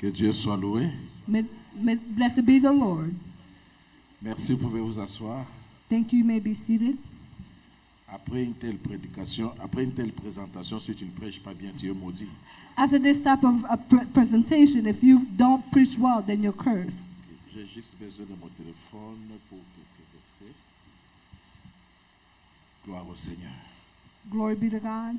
Que Dieu soit loué. Blessed be the Lord. Merci, vous pouvez vous asseoir. Thank you. You may be seated. Après une telle prédication, après une telle présentation, si tu ne prêches pas bien, tu es maudit. After this type of presentation, if you don't preach well, then you're cursed. J'ai juste besoin de mon téléphone pour quelques versets. Gloire au Seigneur. Glory be to God.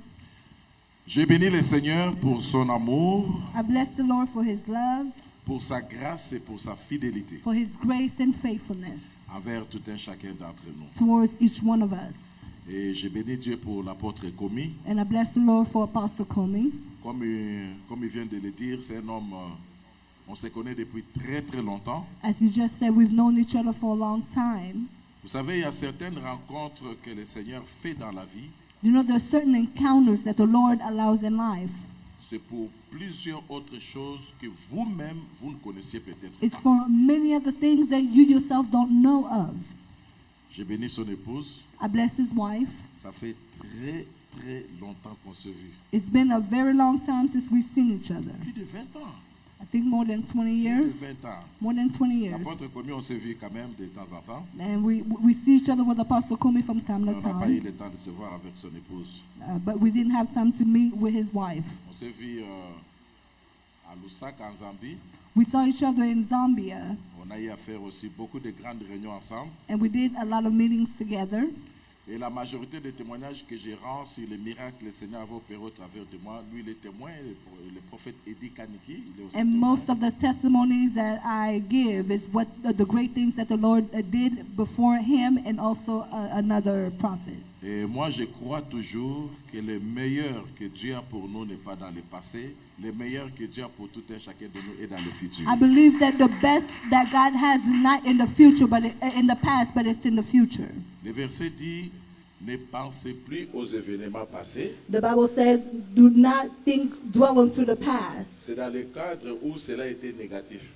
Je bénis le Seigneur pour son amour, I bless the Lord for his love, pour sa grâce et pour sa fidélité for his grace and faithfulness envers tout un chacun d'entre nous. towards each one of us. Et je bénis Dieu pour l'apôtre Komi. And I bless the Lord for Apostle Comey. Comme il vient de le dire, c'est un homme, on se connaît depuis très très longtemps. As you just said, we've known each other for a long time. Vous savez, il y a certaines rencontres que le Seigneur fait dans la vie. You know, there are certain encounters that the Lord allows in life. C'est pour plusieurs autres choses que vous-même, vous ne connaissiez peut-être It's pas. for many other things that you yourself don't know of. Je bénis son épouse. I bless his wife. Ça fait très très longtemps qu'on se vit. It's been a very long time since we've seen each other. Plus de 20 ans. I think more than 20 Plus years. de 20 ans. More than 20 years. L'apôtre Komi, on se vit quand même de temps en temps. And we see each other with Apostle Comey from time On to n'a pas eu time. le temps de se voir avec son épouse. But we didn't have time to meet with his wife. On s'est vu à Lusaka, en Zambie. We saw each other in Zambia, On a eu à faire aussi beaucoup de grandes réunions ensemble. and we did a lot of meetings together. Et la majorité des témoignages que je rends sur les miracles que le Seigneur avait opérés au travers de moi, lui, il est témoin, le prophète Eddie Kaniki, il est aussi And témoin. most of the testimonies that I give is what the great things that the Lord did before him and also another prophet. Et moi, je crois toujours que le meilleur que Dieu a pour nous n'est pas dans le passé, le meilleur que Dieu a pour tout un chacun de nous est dans le futur. I believe that the best that God has is not in the future, but in the past, but it's in the future. Le verset dit, ne pensez plus aux événements passés. The Bible says, do not dwell into the past. C'est dans le cadre où cela était négatif.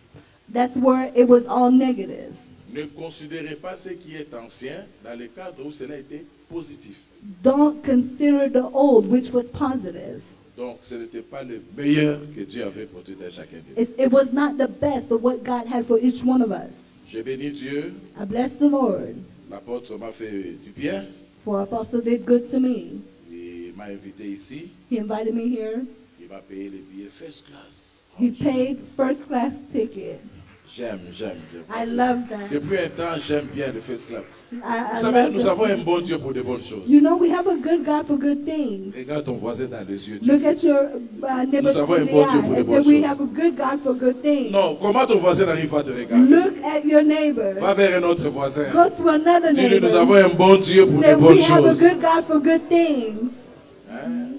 That's where it was all negative. Ne considérez pas ce qui est ancien dans le cadre où cela était positif. Don't consider the old, which was positive. Donc, ce n'était pas le meilleur que Dieu avait pour tout un chacun de nous. It was not the best of what God had for each one of us. Je bénis Dieu. I bless the Lord, L'apôtre m'a fait du bien. for Apostle did good to me. Il m'a invité ici. He invited me here. Il m'a payé les billets first class. He paid first class ticket. J'aime. I love that. Depuis un temps, j'aime bien le first class. I Vous savez, love nous the avons un first- bon Dieu pour de bonnes choses. You know, we have a good God for good things. Regarde ton voisin dans les yeux. Look at your neighbor Nous avons un in the bon Dieu pour eye les and say, bonnes we choses. have a good God for good things. Non, comment ton voisin n'arrive pas à te regarder? Look at your neighbor. Va vers un autre voisin. Go to another Dis-lui, neighbor. nous avons un bon Dieu pour Say, de bonnes we have a choses. good God for good things. Hein?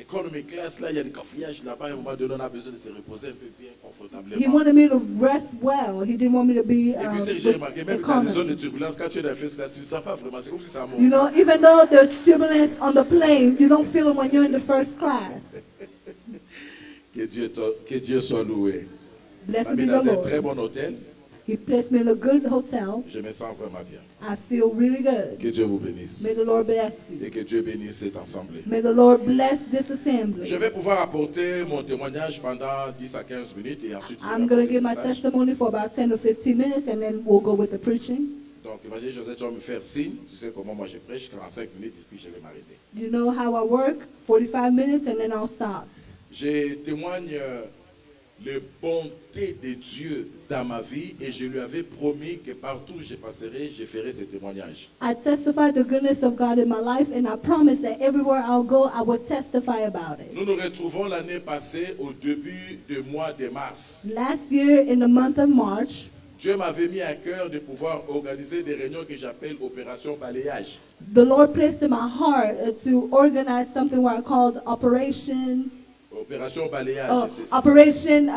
Économie classe, là, il y a des cafouillages là-bas. À un moment donné, on a besoin de se reposer un peu bien confortablement. He wanted me to rest well. He didn't want me to be Et puis, c'est que j'ai remarqué, même dans les zones de turbulence, quand tu es dans la first class, tu ne sens pas vraiment. C'est comme si ça monte. You know, even though there's turbulence on the plane, you don't feel it when you're in the first class. Que Dieu soit loué. Blessed m'a be mis the dans un très Lord. bon hôtel. He placed me in a good hotel. Je me sens vraiment bien. I feel really good. Que Dieu vous bénisse. May the Lord bless you. Et que Dieu bénisse cette assemblée. May the Lord bless this assembly. Je vais pouvoir apporter mon témoignage pendant 10 à 15 minutes et ensuite je vais I'm going to apporter give le my message. testimony for about 10 to 15 minutes and then we'll go with the preaching. Donc, imagine, Joseph, tu vas me faire signe. Tu sais comment moi je prêche, 45 minutes et puis je vais m'arrêter. You know how I work? 45 minutes and then I'll stop. Je témoigne les bontés de Dieu dans ma vie et je lui avais promis que partout où je passerai, je ferai ce témoignage. I testify the goodness of God in my life and I promise that everywhere I'll go, I will testify about it. Nous nous retrouvons l'année passée au début du mois de mars. Last year in the month of March, Dieu m'avait mis à cœur de pouvoir organiser des réunions que j'appelle opération balayage. the Lord placed in my heart to organize something where I called Opération balayage. Operation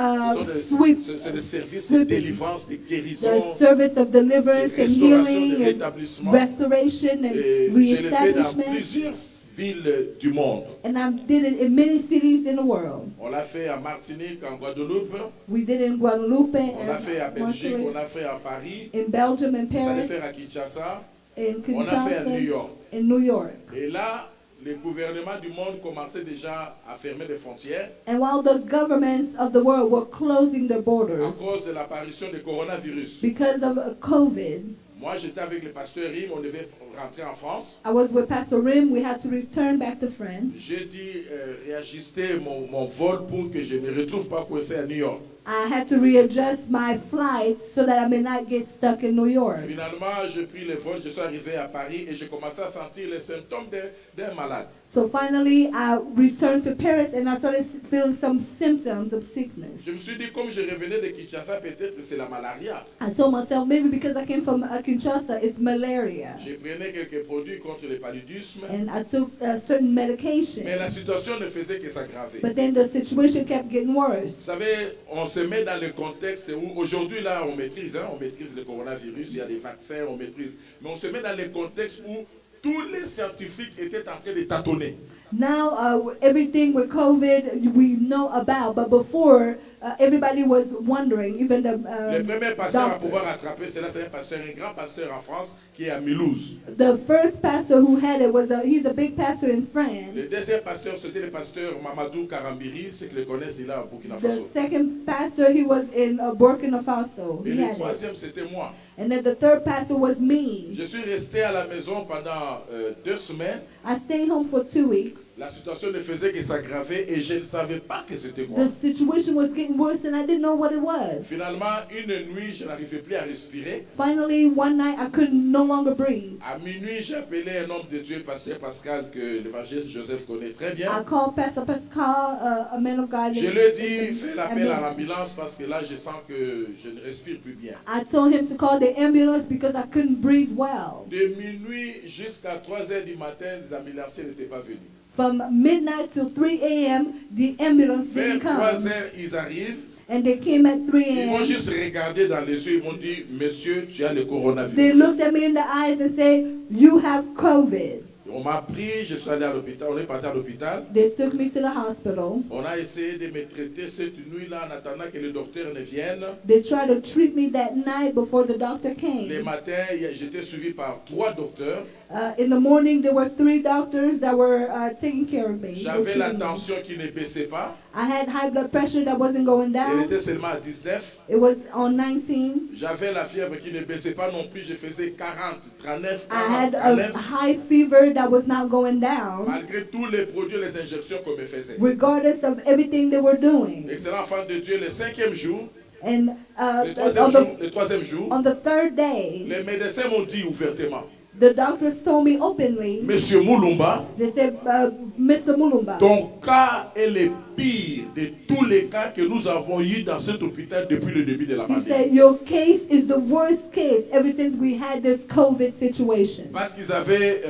Sweep, C'est le service de sweeping. délivrance, de guérison. The service of deliverance de and restauration, healing de and rétablissement. restoration and Et je l'ai fait dans reestablishment. plusieurs villes du monde. And I did it in many cities in the world. On l'a fait à Martinique, en Guadeloupe. We did it in Guadeloupe On l'a fait à and Belgique, on Martinique, l'a fait à Paris. in Belgium and On allait Paris, faire à Kinshasa. in On l'a fait à New Kinshasa, York. in New York. Et là, les gouvernements du monde commençaient déjà à fermer les frontières And while the governments of the world were closing their à borders cause de l'apparition du coronavirus. because of COVID, Moi, j'étais avec le pasteur Rim, on devait rentrer en France. I was with Pastor Rim. We had to return back to France. J'ai dit réajuster mon vol pour que je ne me retrouve pas coincé à New York. I had to readjust my flights so that I may not get stuck in New York. Finalement, j'ai pris le vol, je suis arrivé à Paris et j'ai commencé à sentir les symptômes d'un malade. So finally, I returned to Paris and I started feeling some symptoms of sickness. Je me suis dit, comme je revenais de Kinshasa, peut-être c'est la malaria. I told myself maybe because I came from Kinshasa, it's malaria. J'ai pris quelques produits contre le paludisme, And I took certain medication. mais la situation ne faisait que s'aggraver. But then the situation kept getting Vous worse. savez, on se met dans le contexte où aujourd'hui, là, on maîtrise le coronavirus, il y a des vaccins, on maîtrise. Mais on se met dans le contexte où tous les scientifiques étaient en train de tâtonner. Now, everything with COVID we know about, but before, everybody was wondering, even the Le premier pasteur à doctors. pouvoir attraper cela, c'est un pasteur, un grand pasteur en France qui est à Mulhouse. The first pastor who had it was he's a big pastor in Le France. deuxième pasteur, c'était le pasteur Mamadou Karambiri, ceux qui le connaissent, il est à Burkina The Faso. second pastor, he was in Burkina Faso. Et He le had it. troisième, c'était moi. And then the third pastor was me. Je suis resté à la maison pendant 2 semaines. I stayed home for 2 weeks. La situation ne faisait que s'aggraver et je ne savais pas que c'était moi. The situation was getting worse and I didn't know what it was. Finalement, une nuit, je n'arrivais plus à respirer. Finally, one night I could no longer breathe. À minuit, j'ai appelé un homme de Dieu, pasteur Pascal, que l'évangéliste Joseph connaît très I bien. called Pastor Pascal, a man of God. Je lui ai dit, fais l'appel à l'ambulance parce que là, je sens que je ne respire plus bien. I told him to call the ambulance because I couldn't breathe well. De minuit jusqu'à 3 heures du matin, les ambulanciers n'étaient pas venus. From midnight till 3 a.m., the ambulance Vers didn't 3 come. heures, ils arrivent. And they came at 3 Ils m'ont a.m. juste regardé dans les yeux. Ils m'ont dit, monsieur, tu as le They coronavirus. looked at me in the eyes and said, "You have COVID." On m'a pris, je suis allé à l'hôpital. On est parti à l'hôpital. They took me to the hospital. On a essayé de me traiter cette nuit-là en attendant que le docteur ne vienne. They tried to treat me that night before the doctor Le came. matin, j'étais suivi par 3 docteurs. In the morning, there were 3 doctors that were taking care of me. J'avais la tension qui ne baissait pas. I had high blood pressure that wasn't going Elle down. était seulement à 19. It was on 19. J'avais la fièvre qui ne baissait pas non plus. Je faisais 40, 39, I 40, had a 39. high fever that was not going down, Malgré tous les produits, les injections qu'on me faisait. regardless of everything they were doing. Excellent enfant de Dieu, le 5e jour, And le troisième jour, on the third day, les médecins m'ont dit ouvertement, the doctors told me openly, Monsieur Moulumba, they said, Mr. Mulumba, ton cas est le pire de tous les cas que nous avons eu dans cet hôpital depuis le début de la he pandémie. said, your case is the worst case ever since we had this COVID situation. Parce qu'ils avaient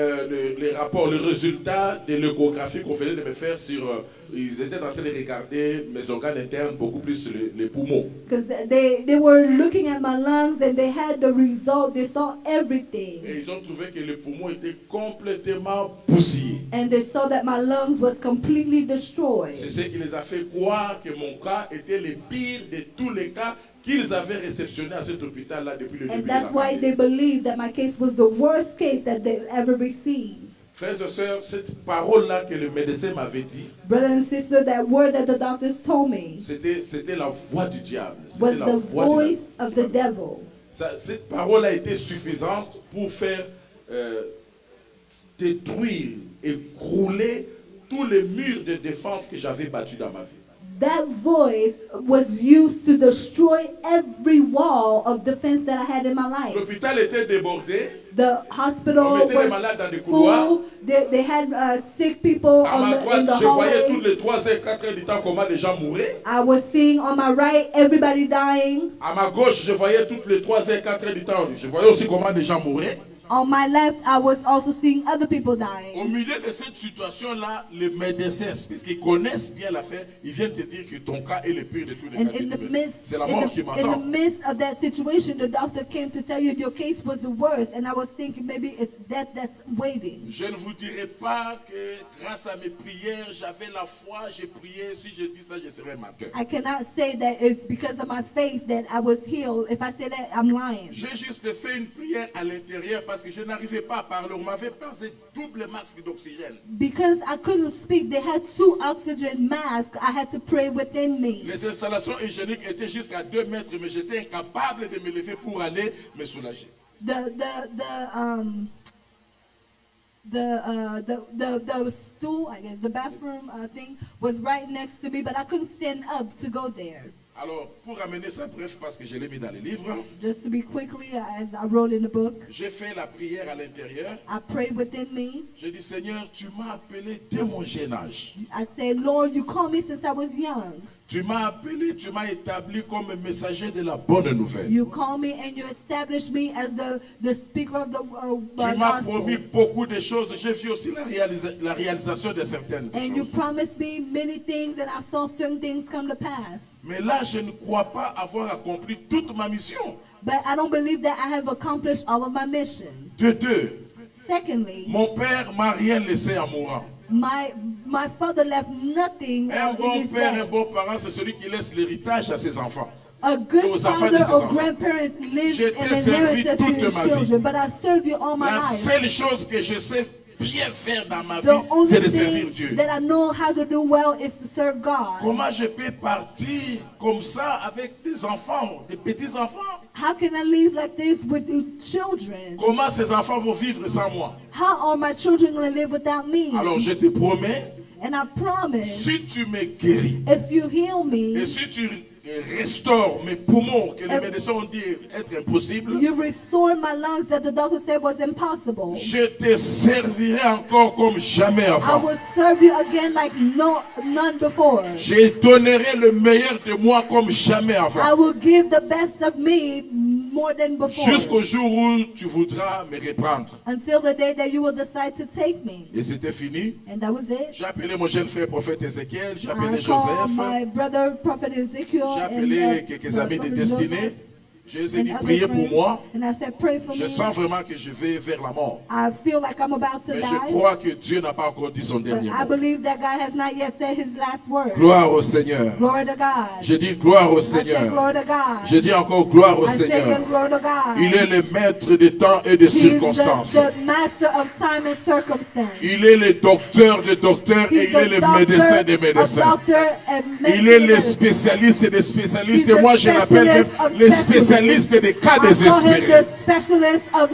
les rapports, les résultats de l'échographie qu'on venait de me faire sur... ils étaient en train de regarder mes organes internes, beaucoup plus sur les poumons. Because they were looking at my lungs and they had the result, they saw everything. Et ils ont trouvé que les poumons étaient complètement bousillés. And they saw that my lungs was completely destroyed. C'est ce qui les a fait croire que mon cas était le pire de tous les cas qu'ils avaient réceptionnés à cet hôpital-là depuis le And début de la that's why they pandémie. believed that my case was the worst case that they ever received. Frères et sœurs, cette parole-là que le médecin m'avait dit, Brother and sister, that word that the doctors told me c'était la voix du diable. was C'était la the voix du voice diable. of the devil. Cette parole a été suffisante pour faire détruire et crouler tous les murs de défense que j'avais battus dans ma vie. That voice was used to destroy every wall of defense that I had in my life. L'hôpital était débordé. The hospital On mettait les malades dans des couloirs. full. They had sick people À ma in droite, the je voyais toutes hallway. les 3 heures, 4 heures du temps comment les gens mouraient. I was seeing on my right everybody dying. À ma gauche, je voyais toutes les 3 heures, 4 heures du temps. Je voyais aussi comment les gens mouraient. On my left, I was also seeing other people Au dying. milieu de cette situation-là, les médecins, puisqu'ils connaissent bien l'affaire, ils viennent te dire que ton cas est le pire de tous les And cas. in the midst, C'est la mort qui in m'attend. the midst of that situation, the doctor came to tell you your case was the worst, and I was thinking maybe it's death that's waiting. Je ne vous dirai pas que grâce à mes prières, j'avais la foi, j'ai prié. Si je dis ça, je serai menteur. I cannot say that it's because of my faith that I was healed. If I say that, I'm lying. J'ai juste fait une prière à l'intérieur parce parce que je n'arrivais pas à parler. On m'avait passé double masque d'oxygène. Because I couldn't speak, they had 2 oxygen masks. I had to pray within me. Les installations hygiéniques étaient jusqu'à 2 mètres, mais j'étais incapable de me lever pour aller me soulager. The stool, I guess, the bathroom thing was right next to me, but I couldn't stand up to go there. Alors, pour amener ça bref, parce que je l'ai mis dans les livres, Just to be quickly, as I wrote in the book, j'ai fait la prière à l'intérieur. I prayed within me. J'ai dit, Seigneur, tu m'as appelé dès mon jeune âge. I said, Lord, you called me since I was young. Tu m'as appelé, tu m'as établi comme messager de la bonne nouvelle. You call me and you establish me as the speaker of the Tu m'as gospel. promis beaucoup de choses. J'ai vu aussi la réalisation de certaines And you choses. promised me many things, and I saw certain things come to pass. Mais là, je ne crois pas avoir accompli toute ma mission. But I don't believe that I have accomplished all of my mission. De deux, Secondly, mon père m'a rien laissé en mourant. my father left nothing Un in bon his père, un death. bon parent, c'est celui qui laisse l'héritage à ses enfants. A good aux enfants de father ses or enfants. grandparents lives J'ai an été servi inheritance to toute his ma vie. children, but I serve you all my La life. seule chose que je sais bien faire dans ma vie, The only c'est de servir thing Dieu. that I know how to do well is to serve God. Comment je peux partir comme ça avec des enfants, des petits-enfants? How can I live like this with the children? Comment ces enfants vont vivre sans moi? How are my children going to live without me? Alors je te promets, And I promise, si tu me guéris if you heal et me, si tu restaures mes poumons que les médecins ont dit être impossible, you restore my lungs that the doctor said was impossible. je te servirai encore comme jamais I avant. will serve you again like none before. Je donnerai le meilleur de moi comme jamais I avant. will give the best of me more than before. Jusqu'au jour où tu voudras me reprendre. Until the day that you will decide to take me. Et c'était fini. And that was it. J'ai appelé mon jeune frère prophète Ézéchiel, j'ai I appelé called Joseph, my brother, Prophet Ezekiel, j'ai and appelé quelques amis de Prophet destinée. Joseph Je les ai and dit, other priez pour friends. moi. And I said, pray for Je me. sens vraiment que je vais vers la mort. I feel like I'm about to Mais die. je crois que Dieu n'a pas encore dit son But dernier I mot. believe that God has not yet said his last word. Gloire au Seigneur. Glory to God. Je dis gloire au I say Seigneur. glory to God. Je dis encore gloire au I say Seigneur. again, glory to God. Il est le maître des temps et des He's circonstances. the master of time and circumstance. Il est le docteur des docteurs et He's il est the le doctor médecin des of médecins. doctor and Il est le medicine. spécialiste des spécialistes. He's Et the moi, je l'appelle même specialist of le specialists. spécialiste des cas I call him désespérés. the specialist of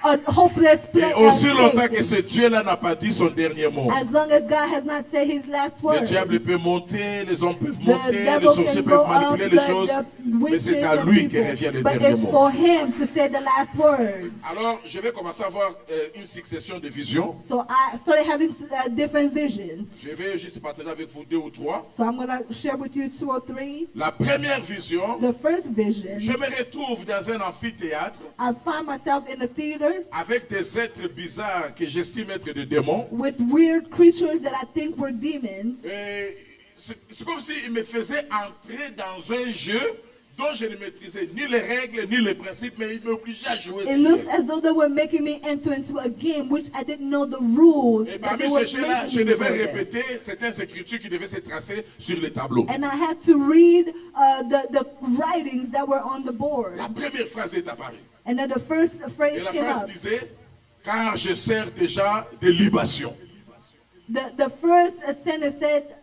a hopeless Et aussi longtemps que place. ce Dieu-là n'a pas dit son dernier mot. As long as God has not said his last Le word. diable peut monter, les hommes peuvent The monter, les devil sorciers can peuvent go manipuler up, les the choses. Mais witches c'est à and lui que people. revient le But dernier it's mot. for him to say the last word. Alors, je vais commencer à avoir une succession de visions. So I started having different visions. Je vais juste partager avec vous 2 ou 3. So I'm going to share with you 2 or 3. La première vision, The first vision, je me retrouve dans un amphithéâtre I find myself in a theater avec des êtres bizarres que j'estime être des démons. with weird creatures that I think were demons. Et c'est comme s'ils me faisaient entrer dans un jeu dont je ne maîtrisais ni les règles ni les principes, mais ils m'obligeaient à jouer ce It looks jeu. as though they were making me enter into a game which I didn't know the rules. Et but parmi they were ces jeux-là, making je me devais do them. répéter certaines écritures qui devaient se tracer sur les tableaux. And I had to read the writings that were on the board. La première phrase est apparue. And then the first phrase Et la came phrase up. disait, car je sers déjà des libations. The first sentence said,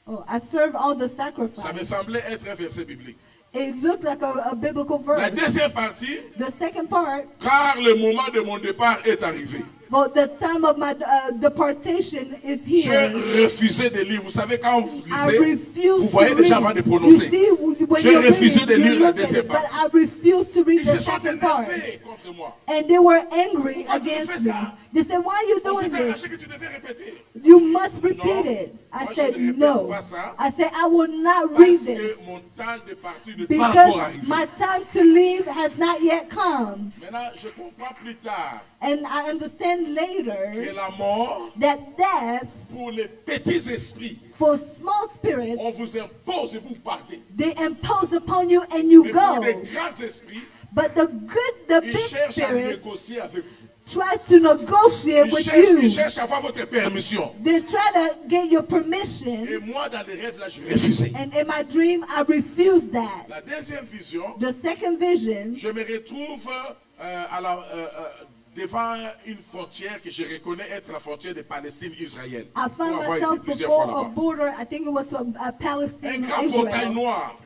oh, I serve all the Ça me sacrifice. semblait être un verset biblique. It looked like a biblical La verse. deuxième partie, The second part, car le moment de mon départ est arrivé. well, the time of my departation is J'ai here. refusé de lire. Vous savez, quand vous I lisez, refuse vous voyez to déjà read. avant de You prononcer. see, when J'ai you're refusé reading, de you lire la look at deuxième it, but partie. I refuse to read Ils the se sont second part. énervés contre moi. And they were angry Pourquoi tu fais against me. ça? They said, why are you On doing s'est this? arraché que tu devais répéter. You must repeat Non. it. I Moi, said, je ne répète no. pas ça. I said, I will not read Parce this. que mon temps de partir n'est pas encore Because arrivé. my time to leave has not yet come. Maintenant, je comprends plus tard And I understand que later la mort, that death, pour les petits esprits, for small spirits, on vous impose et vous partez. they impose upon you and you Mais pour go. les grands esprits, But the ils big cherchent à spirits négocier avec vous. try to negotiate with Ils you. cherchent à avoir votre permission. They try to get your Et permission. moi, dans les rêves, là, je refusais. And in my dream, I refused that. La deuxième vision, The second vision, je me retrouve devant une frontière que je reconnais être la frontière de Palestine-Israël. I Pour found avoir été myself plusieurs fois before a là-bas. border. I think it was from Un Palestine grand and portail Israel. noir.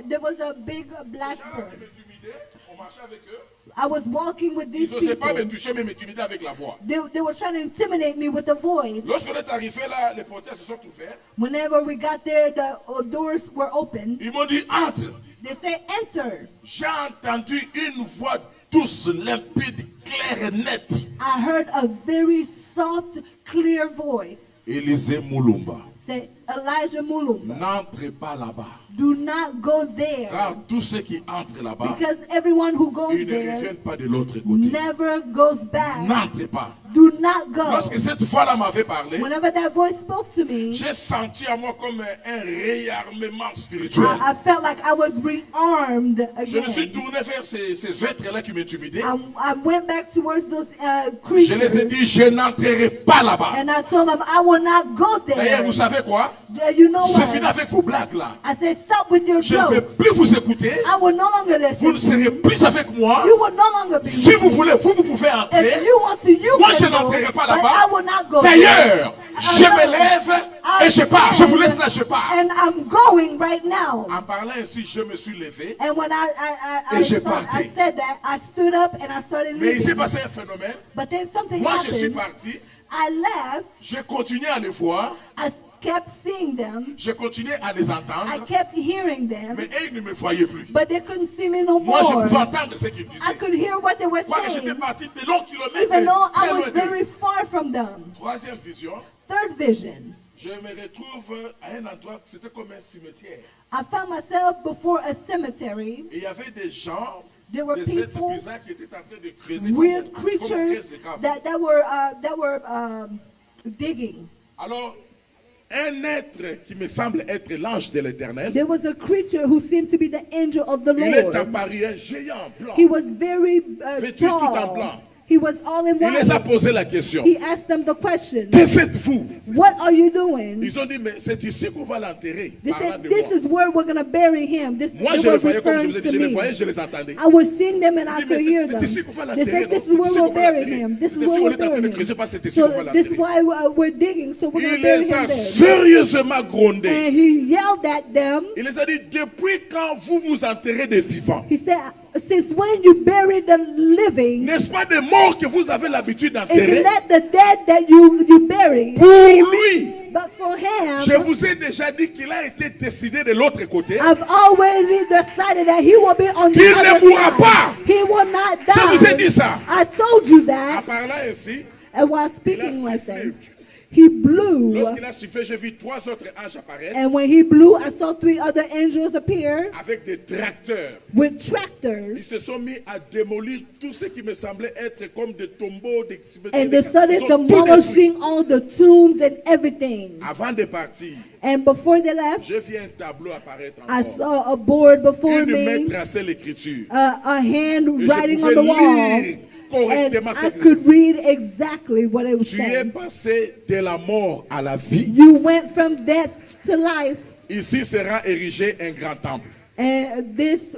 There was a big black Les gens bird. qui m'intimidaient, on marchait avec eux. I was walking with Ils these n'osaient pas me people. toucher, mais m'intimider avec la voix. They were trying to intimidate me with a voice. Lorsqu'on est arrivé là, les portails se sont ouverts. Whenever we got there, the doors were open. Ils m'ont dit entre. They say, enter. J'ai entendu une voix douce, limpide, claire et nette. I heard a very soft, clear voice. Élisée Moulumba. Say, Elijah Mulumba, N'entrez pas là-bas. do not go there. Car tous ceux qui entrent là-bas, Because everyone who goes ils ne there reviennent pas de l'autre côté. never goes back. N'entrez pas. Do not go. Lorsque cette voix-là m'avait parlé, Whenever that voice spoke to me, j'ai senti à moi comme un réarmement spirituel. I felt like I was rearmed Je me suis again. tourné vers ces êtres-là qui m'intimidaient. I went back towards those Je les ai creatures dit, je n'entrerai pas là-bas. and I told them I will not go D'ailleurs, there. vous savez quoi? You know C'est fini what? avec vos blagues là. I said, stop with your Je ne vais jokes. plus vous écouter. I will no longer Vous ne listen. serez plus avec moi. You will no longer be Si with vous me. voulez, vous pouvez entrer. If you want to, you Moi, can je go, n'entrerai pas but là-bas. I will not go. D'ailleurs, je Alors, me lève et je pars. Je vous laisse là, je pars. And I'm going right now. En parlant ainsi, je me suis levé. And when Et j'ai I parti. said that, I stood up and I started Mais il s'est leaving. passé un phénomène. But then something Moi, je suis happened. parti. I left. J'ai continué à les voir. I kept seeing them. J'ai continué à les I entendre. kept hearing them. Mais eux, ils ne me voyaient plus. But they couldn't see me no Moi, je more. pouvais entendre ce qu'ils I disaient. could hear what they were Quoique j'étais saying, parti de longs kilomètres. even though I très was loin d'eux. very far from them. Troisième vision. Third vision. Je me retrouve à un endroit, c'était comme un cimetière. I found myself before a cemetery. Et il y avait des gens, There were des êtres people, bizarres qui étaient en train de creuser. weird comme on creatures creuse les caves. that were digging. Alors, un être qui me semble être l'ange de l'éternel, There was a creature who seemed to be the angel of the il est Lord. apparu un géant blanc. He was very Vêtu tout en tall. blanc. He was all in Il les a white. posé la question. He asked them the question, Que faites-vous? what are you doing? Ils ont dit, mais c'est ici qu'on va l'enterrer. They Parlant said, de this moi. is where we're going to bury him. This, Moi, they je les were voyais comme je referring vous ai dit, to je les me. voyais, je les entendais. I was seeing them and I Il dit, mais could hear c'est them. ici qu'on va They l'enterrer. said, non? this is where C'est ici we'll qu'on va bury l'enterrer. him. This is C'est where ici, on we'll est en train de bury creuser, him. pas c'est ici qu'on va So this is l'enterrer. why we're digging. So we're going to Il bury les a him there. sérieusement grondés. And he yelled at them. Il les a dit, depuis quand vous vous enterrez des vivants? He said, since when you bury the living, N'est-ce pas des morts que vous avez l'habitude isn't d'enterrer? that the dead that you bury? Pour lui, But for je him, vous ai déjà dit qu'il a été décidé de l'autre côté. I've already decided that he will be on the Qu'il ne other mourra side. pas. He will not Je vous ai dit die. ça. I told you En that. parlant ainsi, And while il a speaking like that, sifflé. he blew. Lorsqu'il a sifflé, j'ai vu 3 autres anges apparaître And when he blew, I saw 3 other angels appear avec des tracteurs. with Ils tractors. se sont mis à démolir tout ce qui me semblait être comme des tombeaux. And they started Ils ont tout détruit. demolishing all the tombs and everything. Avant de partir, And before they left, j'ai vu un tableau apparaître I encore. saw a board before Une main me, traçait l'écriture. a hand Et writing je on the pouvais wall. lire And correctement I cette could écriture. read exactly what it was Tu es saying. passé de la mort à la vie. You went from death to life. Ici sera érigé un grand temple. And this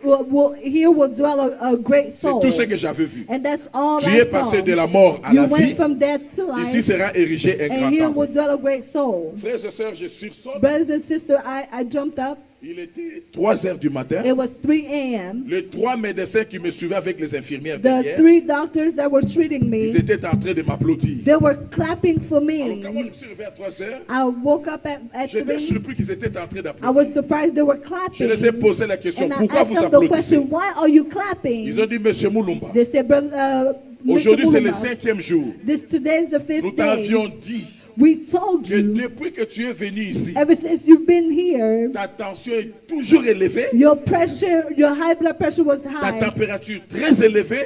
here will dwell a great C'est soul. tout ce que j'avais vu. And that's all Tu I es saw. passé de la mort à You la went vie. from death to Ici life. sera érigé un And grand here will temple. dwell a great soul. Frères et sœurs, je sursaute. Brothers and sisters, I jumped up. Il était 3 heures du matin. It was 3 a.m. Les 3 médecins qui me suivaient avec les infirmières The derrière, 3 doctors that were treating ils me, étaient en train de m'applaudir. they were clapping for Alors, quand moi je me. me suis réveillé à 3 heures, I woke up at j'étais 3. surpris qu'ils étaient en train I was d'applaudir. surprised they were Je les ai clapping. posé la question, And I pourquoi asked vous them the applaudissez? question, why are you clapping? Ils ont dit, Monsieur Moulumba, They said, Brother, Mr. aujourd'hui c'est le Mulumba, 5e jour. today is the Nous 5th day. t'avions dit We told que you, depuis que tu es venu ici, ever since you've been here, ta tension est toujours élevée, your high blood pressure was ta high, température très élevée.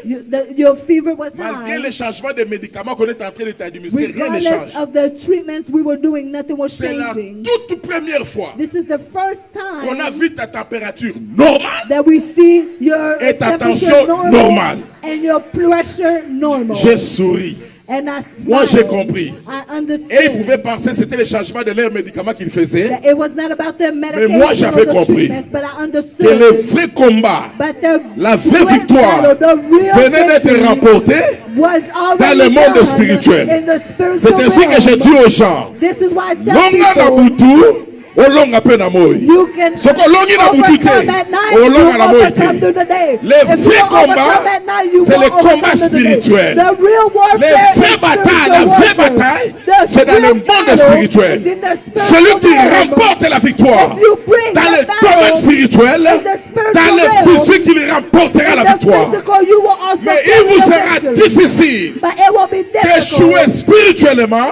your fever was Malgré high. les changements de médicaments qu'on est en train de t'administrer, rien ne Regardless change. of the treatments we were doing, nothing was C'est la changing. toute première fois This is the first qu'on a time vu ta température normale that we see your et ta temperature tension normal normale. and your pressure normal. J'ai souri. And I Moi, j'ai smiled. compris. I Et ils understood. pouvaient penser que c'était le changement de leurs médicaments qu'ils faisaient. That it was not about their medication moi, j'avais or the compris treatments, but I Que understood. le vrai combat, But the la vraie great victoire battle, the real venait d'être victory remportée was dans already le monde done spirituel. in the spiritual C'est ainsi que realm. j'ai dit aux gens, This is why I tell longa na people, butu, olonga pe na moi. you can Soko longi na butu te, overcome at night, olonga you na moi overcome through te. the day. Le If you vrai don't combat, overcome at night, you c'est won't le combat overcome through the day. spirituel. The real warfare Les is vraies batailles, la spiritual vraie warfare. bataille, The c'est dans real le monde battle spirituel. is in the spiritual Celui qui realm. remporte la victoire If you bring dans the le battle domaine spirituel, in the spiritual dans le realm, physique, il remportera la in the victoire. physical, you will also Mais il carry vous the sera victory. difficile But it will be d'échouer difficult spirituellement,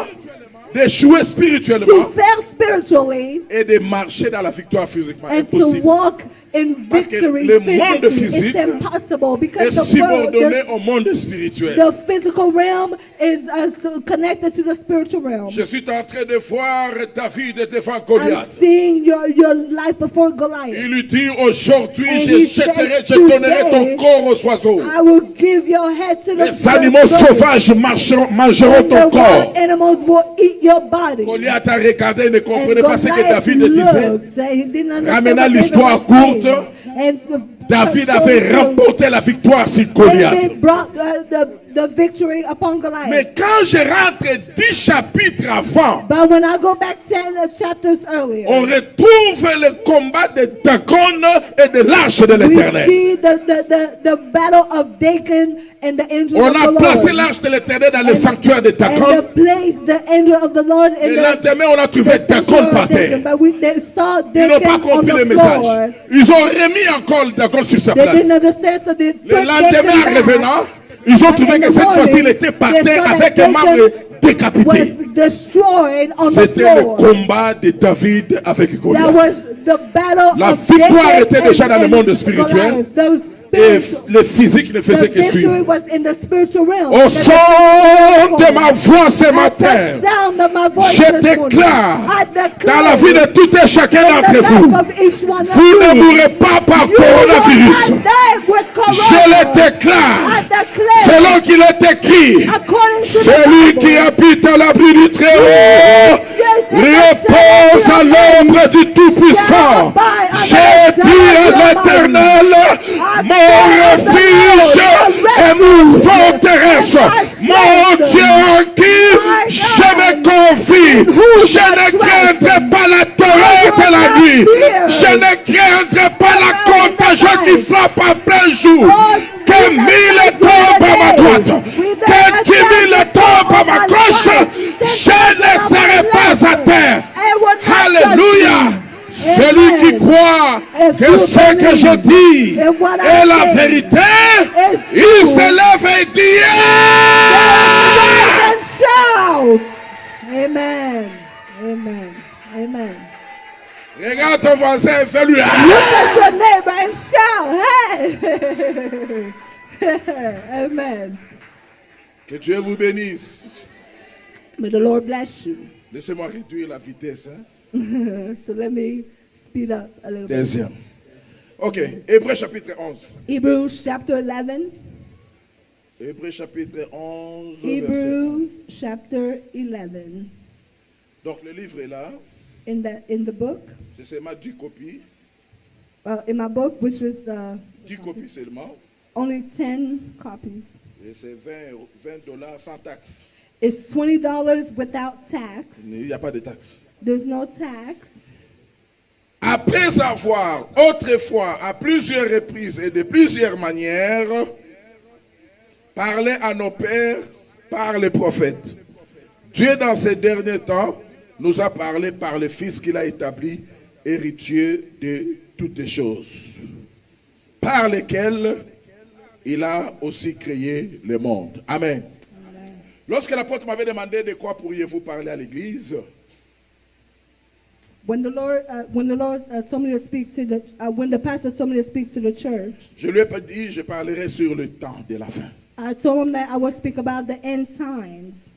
d'échouer to spirituellement fail spiritually et de marcher dans la victoire physiquement. and to Impossible. walk in Parce que victory le monde physically. physique It's impossible est because the subordonné world, au monde spirituel. the physical realm is connected to the spiritual realm. Je suis en train de voir David devant I'm Goliath. seeing your life before Goliath. Il lui dit aujourd'hui, And je he jetterai, said je donnerai ton today, corps aux oiseaux. I will give your head to the Les animaux sauvages mangeront and the ton corps. wild animals will eat your body. Goliath a regardé, il ne And comprenait pas ce que Goliath David disait. looked, and he didn't understand Ramenant what David l'histoire was courte, saying. And the- David so- avait so remporté la victoire sur Goliath. David brought the victory upon Goliath. Mais quand je rentre 10 chapitres avant, But when I go back 10 chapters earlier, on retrouve le combat de Dagon et de l'arche de we l'Éternel. see the battle of Dagon and the angel On of a the placé Lord. l'arche de l'Éternel dans le sanctuaire de And Dagon. the place, the angel of the Lord in Le the lendemain, on a trouvé Dagon par terre. But they saw Ils n'ont pas Dagon on compris the le floor. message. Ils ont remis encore Dagon sur sa They place. didn't understand, so they Le put lendemain, en Dagon revenant, back. ils ont And trouvé in que the cette morning, fois-ci, il était par they terre saw avec that un membre Dagon décapité. was destroyed on the C'était le floor. combat de David avec That Goliath. was the battle La of victoire David était déjà dans le and monde spirituel. Goliath. The Et spiritual- le physique ne faisait the que victory suivre. was in the spiritual realm. Au son de ma voix ce At matin, the sound of my voice je this morning, déclare I declare dans la vie de tout et chacun in d'entre the vous, life of each one of vous ne you, mourrez pas par you will coronavirus. not die with Je le corona. déclare, I declare, selon qu'il est écrit, according to celui the qui Bible, habite à l'abri du Très-Haut repose à l'ombre du Tout-Puissant. J'ai dit à l'Éternel, mon refuge et mon forteresse, mon Dieu en qui je me confie. Je ne craindrai pas la terreur de la nuit. Je ne craindrai pas la contagion qui frappe en plein jour. Que 1000 tombent à ma droite, que 10 000 tombent à ma gauche, je ne serai pas à terre. Alléluia. Celui qui croit que ce que je dis est la vérité, il se lève et dit and shout. Amen. Amen. Amen. Regarde ton voisin et fais-lui. Look at your neighbor and shout. Hey. Amen. Que Dieu vous bénisse. May the Lord bless you. Laissez-moi réduire la vitesse. Hein? So let me speed up a little bit. Deuxième. Ok, Hébreux chapitre 11. Hebrews chapter 11. Hébreux chapitre 11, verset 1. Hebrews chapter 11. Donc le livre est là. In the book, C'est seulement 10 copies. in my book, which is the 10 copies seulement. only 10 copies. Et c'est 20 dollars sans taxe. It's $20 without tax. Il n'y a pas de taxe. There's no tax. Après avoir autrefois à plusieurs reprises et de plusieurs manières parlé à nos pères par les prophètes, Dieu dans ces derniers temps nous a parlé par le Fils qu'il a établi héritier de toutes les choses, par lesquelles il a aussi créé le monde. Amen. Lorsque l'apôtre m'avait demandé de quoi pourriez-vous parler à l'église, When the Lord told me to speak to the, when the pastor told me to speak to the church, je lui ai dit, je parlerai sur le temps de la fin. I told him that I would speak about the end times.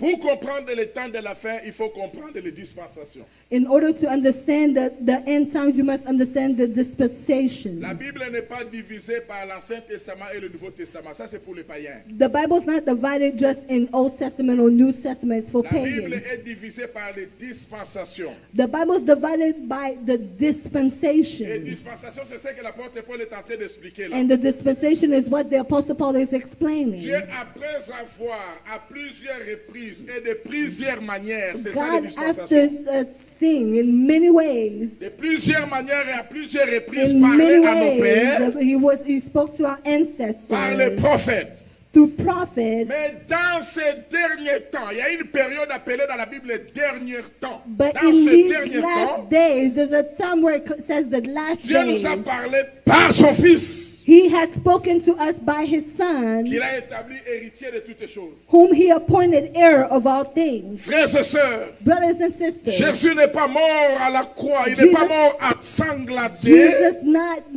Pour comprendre les temps de la fin, il faut comprendre les dispensations. In order to understand the end times, you must understand the dispensation. La Bible n'est pas divisée par l'Ancien Testament et le Nouveau Testament. Ça, c'est pour les païens. The Bible's not divided just in Old Testament or New Testament. It's for La Bible pagans. est divisée par les dispensations. The Bible's divided by the Et dispensation. dispensation, c'est ce que l'apôtre Paul est en train d'expliquer là. And the dispensation is what the Apostle Paul is explaining. Dieu, après avoir à plusieurs reprises et de plusieurs manières, c'est ça les God, dispensations. after seeing in many ways, De plusieurs manières et à plusieurs reprises, in parler many à nos pères, ways, he spoke to our par les ancestors prophètes. through prophets. Mais dans ces derniers temps, il y a une période appelée dans la Bible les derniers temps. But Dans in ces these derniers last temps, days, there's a time where it says the last Dieu nous a days. parlé par son Fils, He has spoken to us by his Son, qu'il a établi héritier de toutes choses. whom he appointed heir of all things. Frères et sœurs, Brothers and sisters, Jésus n'est pas mort à la croix, il n'est Jesus- pas mort à sanglater. Jesus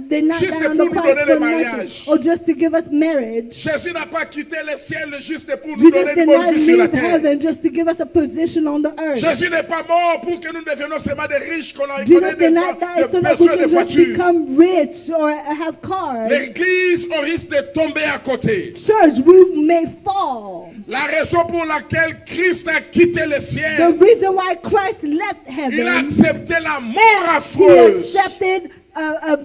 did not Juste die on pour the nous cross donner le for mariage. nothing, or just to give us marriage. Jésus n'a pas quitté le ciel juste pour nous Jesus donner did une bonne not vie sur la leave terre. heaven just to give us a position on the earth. Jésus n'est pas mort pour que nous devenions seulement des riches, qu'on ait Jesus des did not die so that we personnes, des can just voitures. become rich or have cars. L'église au risque de tomber à côté. Church, we may fall. La raison pour laquelle Christ a quitté le The ciel, reason why Christ left il a heaven, accepté la mort he affreuse. accepted a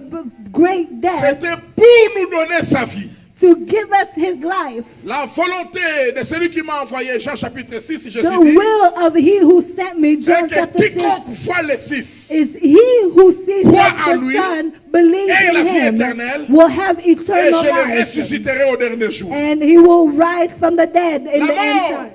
great death C'était pour nous donner sa vie. to give us his life. La volonté de celui qui m'a envoyé, Jean chapitre 6, Jésus The dit, will of he who sent me, John c'est que chapter 6, quiconque voit le Fils is he who sees Crois en the lui, Son, believes et la vie in him, éternelle, will have et eternal je le life. ressusciterai au dernier jour. And he will rise from the dead in La the end mort. time.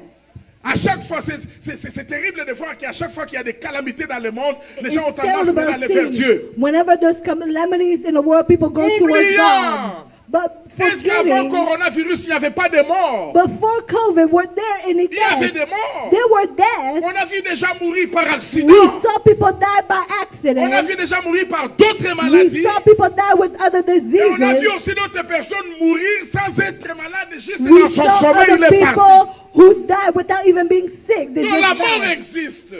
À chaque fois, c'est terrible de voir qu'à chaque fois qu'il y a des calamités dans le monde, les It's gens ont tendance terrible à aller vers seeing Dieu. whenever there's calamities in the world, people go towards Oubliant. God. But Est-ce qu'avant forgetting, coronavirus, il n'y avait pas de morts? before COVID, were there any Il y avait deaths? des morts. There were deaths. On a vu des gens mourir par We accident. saw people die by On a accident. vu des gens mourir par d'autres We maladies. saw people die with other Et on a vu diseases. aussi d'autres personnes mourir sans être malades, juste We dans son saw sommeil, il other est parti. people who died without even being sick. They Donc just la mort died. existe.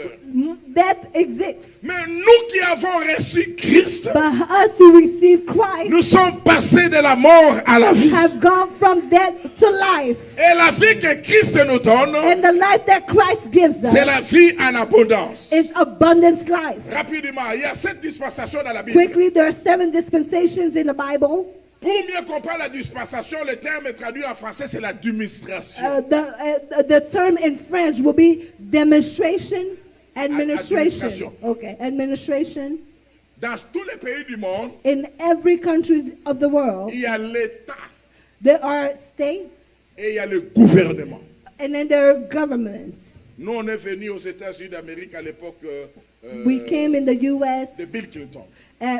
Death exists. Mais nous qui avons reçu Christ, But us who receive Christ nous sommes passés de la mort à la vie. have gone from death to life. Et la vie que Christ nous donne, And the life that Christ gives c'est us la vie en abondance. is abundance life. Rapidement, il y a 7 dispensations dans la Bible. Quickly, there are 7 dispensations in the Bible. Pour mieux comprendre la dispensation, le terme traduit en français, c'est la administration. The term in French will be demonstration, administration. Administration. Okay, administration. Dans tous les pays du monde, In every country of the world, il y a l'État there are states et il y a le gouvernement. and then there are governments. Nous, on est venus aux États-Unis d'Amérique à l'époque We came in the U.S. de Bill Clinton.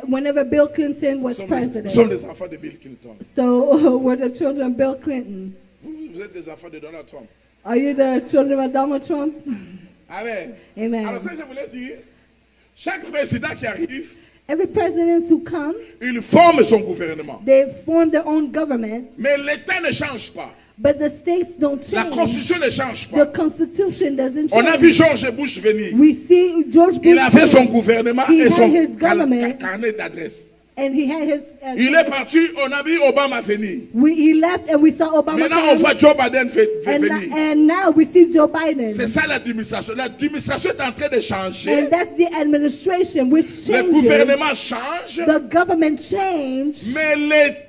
Whenever Bill Clinton was Nous president. sommes des enfants de Bill Clinton. So we're the children of Bill Clinton. Vous êtes des enfants de Donald Trump. Are you the children of Donald Trump? Amen. Amen. Alors ça, je voulais dire, chaque président qui arrive, Every president who comes, il forme son gouvernement. they form their own government, Mais l'État ne change pas. but the states don't La change. Constitution ne change The pas. Constitution doesn't On a vu change. George Bush venir. We see George Bush Il avait son came, gouvernement He et had son his government. carnet d'adresse. and he had his. Il est parti, on a vu Obama venir. He left, and we saw Obama Maintenant, on come, voit Joe Biden venir. and now we see Joe Biden. C'est ça l'administration. L'administration est en train de changer. And that's the administration which Le changes. gouvernement change, The government change, mais l'État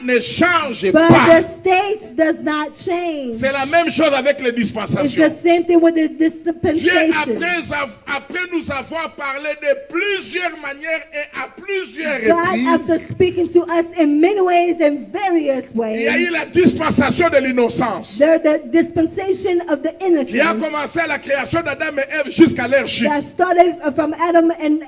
ne change but pas. the states does not change. C'est la même chose avec les It's dispensations. the same thing with the Dieu, dispensation. après nous avoir parlé de plusieurs manières et à plusieurs God, after reprises, speaking to us in many ways and various il y a eu ways, la dispensation de l'innocence there the dispensation of the qui a innocence commencé à la création d'Adam et Ève jusqu'à leur chute. that started from Adam and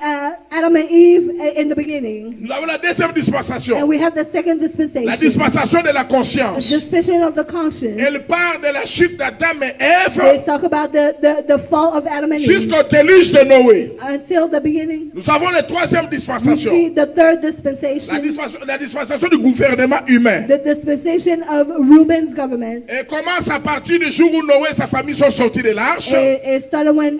Eve in the beginning. Nous avons la deuxième dispensation. And we have the second dispensation. La dispensation de la The conscience. dispensation of the conscience. Elle part de la chute d'Adam et They Ève talk about the fall of Adam and Eve. jusqu'au déluge de Noé. Until the beginning. Nous avons la troisième We dispensation. see the third dispensation. La dispensation du gouvernement humain. The dispensation of Reuben's government. Elle commence à partir du jour où Noé et sa famille sont sortis de l'arche It started when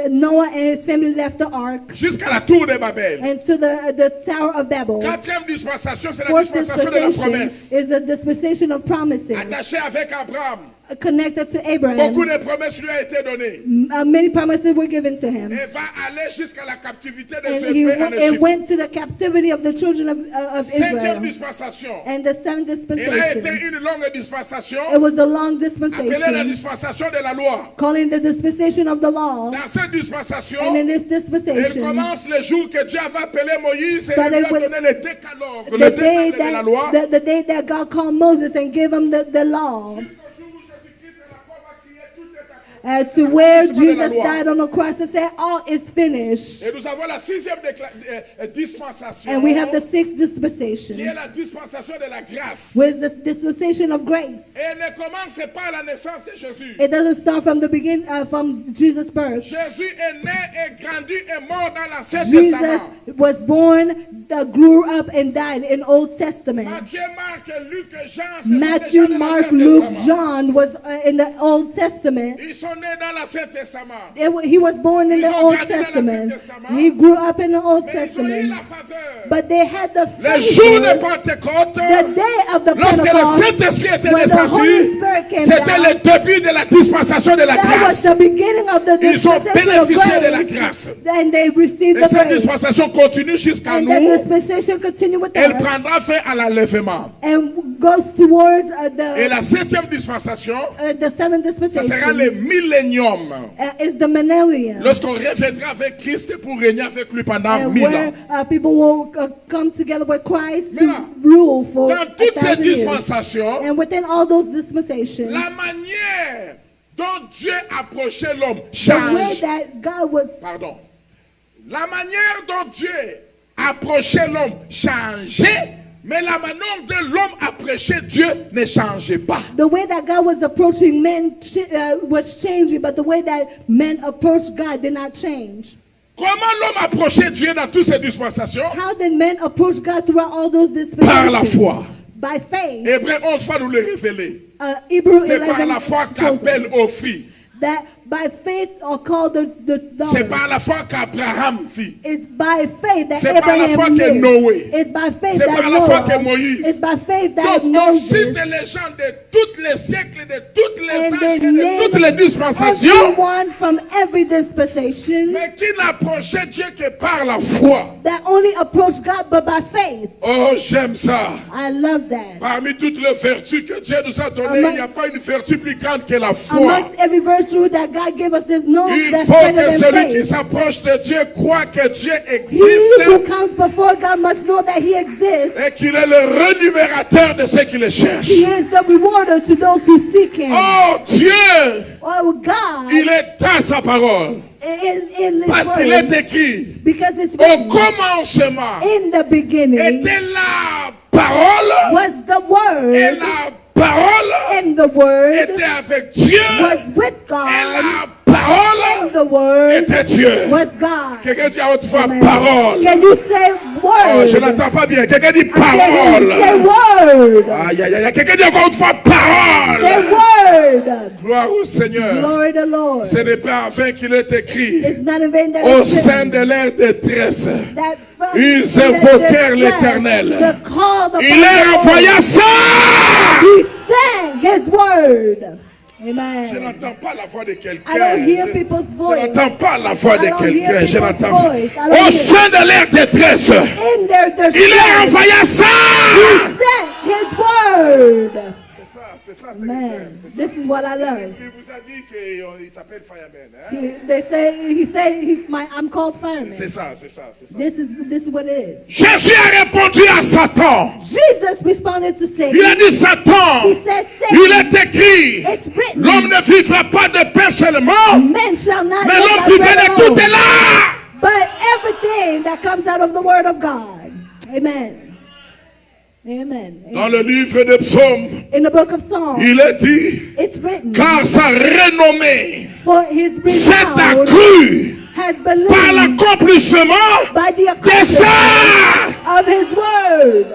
Noah and his family left the ark jusqu'à la tour de Babel. and to the Tower of Babel. Quatrième dispensation, c'est la Fourth dispensation de la dispensation promesse. is a dispensation of promises Attachée avec Abraham. connected to Abraham. Beaucoup de promesses lui ont été données. Many promises were given to him. Et va aller jusqu'à la captivité des And he Hébreux en went, Égypte. went to the captivity of the children of Cinquième Israel. dispensation. And the seventh Elle a été dispensation, une longue dispensation it was a long appelée la dispensation, dispensation de la loi. calling the dispensation of the law. Dans cette dispensation, And in this elle dispensation, commence le jour que Dieu avait appelé Moïse et Started lui a with donné le décalogue, le the day décalogue de la loi. the day that God called Moses and gave him the law, to where Jesus died on the cross and said, all is finished. Et nous avons la sixième dispensation, And we have the sixth qui est dispensation, la dispensation de la grâce. which is the dispensation of grace. Et elle ne commence pas à la naissance de Jésus. It doesn't start from the beginning, from Jesus' birth. Jésus est né et grandi et mort dans l'Ancien Jesus Testament. was born, grew up, and died in Old Testament. Matthieu, Marc, Luc et Jean, ce sont Matthew, des gens de Mark, l'Ancien Luke, Testament. John was in the Old Testament. Ils sont nés dans l'Ancien Testament. He was born in Ils the ont Old grandi dans l'Ancien Testament. Testament. He grew up in the Old Mais ils ont eu Testament. la faveur. But they had the Le jour de favor, Pentecôte, the day of the lorsque le Pentecost, Saint-Esprit était when the Holy descendu, Spirit came c'était down. le début de la dispensation de la That was grâce. the beginning of the Ils ont dispensation of bénéficié de la grace. grâce. And they received Et the cette grace. dispensation continue jusqu'à And that nous. dispensation continued with Elle us prendra fin à l'enlèvement. and goes towards Et la septième dispensation, the seventh ça sera dispensation. le millénium. Is the millennium. Lorsqu'on reviendra avec Christ pour régner avec lui pendant And 1000 where ans. people will come together with Christ to Maintenant, rule for Dans toutes ces 1,000 years. dispensations, And within all those dispensations, la manière dont Dieu approchait l'homme the way change. that God was, Pardon. La manière dont Dieu approchait l'homme changeait, mais la manière dont l'homme approchait Dieu ne changeait pas. the way that God was approaching men was changing, but the way that men approached God did not change. Comment l'homme approchait Dieu dans toutes ces dispensations? How did men approach God throughout all those Par la dispensations? foi. By faith. Hébreux 11 va nous le révéler. Hebrew C'est par 11 la foi shows us qu'Abel offrit. that by faith are called the C'est daughters. par la foi qu'Abraham fit. It's by faith that C'est par la foi Abraham que lived. Noé. It's by faith C'est that par la foi que Noah. Moïse. It's by faith that Donc on cite Moses. les gens de tous les siècles, de toutes les And âges they et de named toutes les dispensations, everyone from every dispensation mais qui n'approchait Dieu que par la foi. that only approach God but by faith. Oh, j'aime ça. I love that. Parmi toutes les vertus que Dieu nous a données, il n'y a pas une vertu plus grande que la foi. Amongst every virtue that God gave us, there's no Il that's faut better que than celui qui faith. s'approche de Dieu croit que Dieu He existe who comes before God must know that He exists. et qu'il est le rémunérateur de ceux qui le cherchent. He is the rewarder to those who seek Him. Oh Dieu, Oh God, il est dans sa parole. in this Parce qu'il word, est écrit, because it's au written, commencement in the beginning était la parole was the et Word, la parole and the Word était avec Dieu was with et God, la and parole the Word était Dieu. was God. Quelqu'un dit à haute voix Amen. parole. Can you say Oh, Word? je n'entends pas bien. Quelqu'un dit Can you say parole. Word? Aïe, aïe, aïe. Quelqu'un dit encore une fois Say parole. Word. Gloire au Seigneur. Glory to Lord. Ce n'est pas en vain qu'il est écrit. It's not in vain that Au it's sein written de leur détresse, that from ils the invoquèrent distress, l'Éternel. the call upon Il leur the Lord. envoya ça. He sang His word. Je Amen. n'entends pas la voix de quelqu'un. I don't hear people's Je voice. n'entends pas la voix de I don't hear quelqu'un. Je people's n'entends. voice. I don't Au hear. sein de leur détresse, In their il leur distress, envoya ça. He sent His word. C'est ça, c'est Man, this is what I love. Il vous a dit qu'il s'appelle Fireman. Hein? He said I'm called fireman. C'est ça, c'est ça, c'est ça. This is what it is. Jésus a répondu à Satan. Jesus responded to Satan. Il a dit Satan, He said, il Satan, est écrit, it's written, l'homme ne vivra pas de pain seulement, men shall not mais live l'homme by vivra bread de tout alone, est là. but everything that comes out of the word of God. Amen. Amen. Dans le livre des psaumes, In the book of Psalms, il est dit, it's written, car sa renommée for his s'est renown accrue has par believed l'accomplissement by the de ça. accomplishment of his word.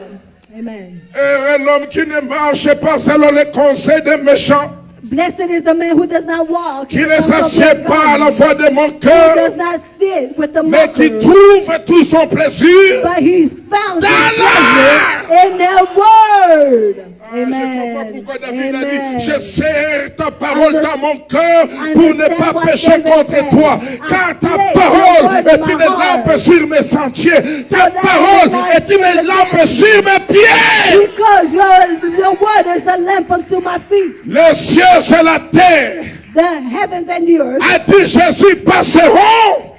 Amen. Et un homme qui ne marche pas selon les conseils des méchants, Blessed is the man who does not walk, qui in ne the counsel of s'assied the pas à la godly, voix de mon who cœur, does not sit with the mais qui mockers, trouve tout son plaisir but he's found his dans pleasure in their word. Je comprends Amen. pourquoi David a Amen. dit, je serre ta parole dans mon cœur pour ne Understand pas what pécher David contre said. toi. I Car ta place parole your word est in my une heart. lampe sur mes sentiers. Ta that I parole may not est une sin lampe against sur mes pieds. Because your word is a lamp unto my feet. Les cieux et la terre, The heavens and the earth, a dit Jésus, passeront.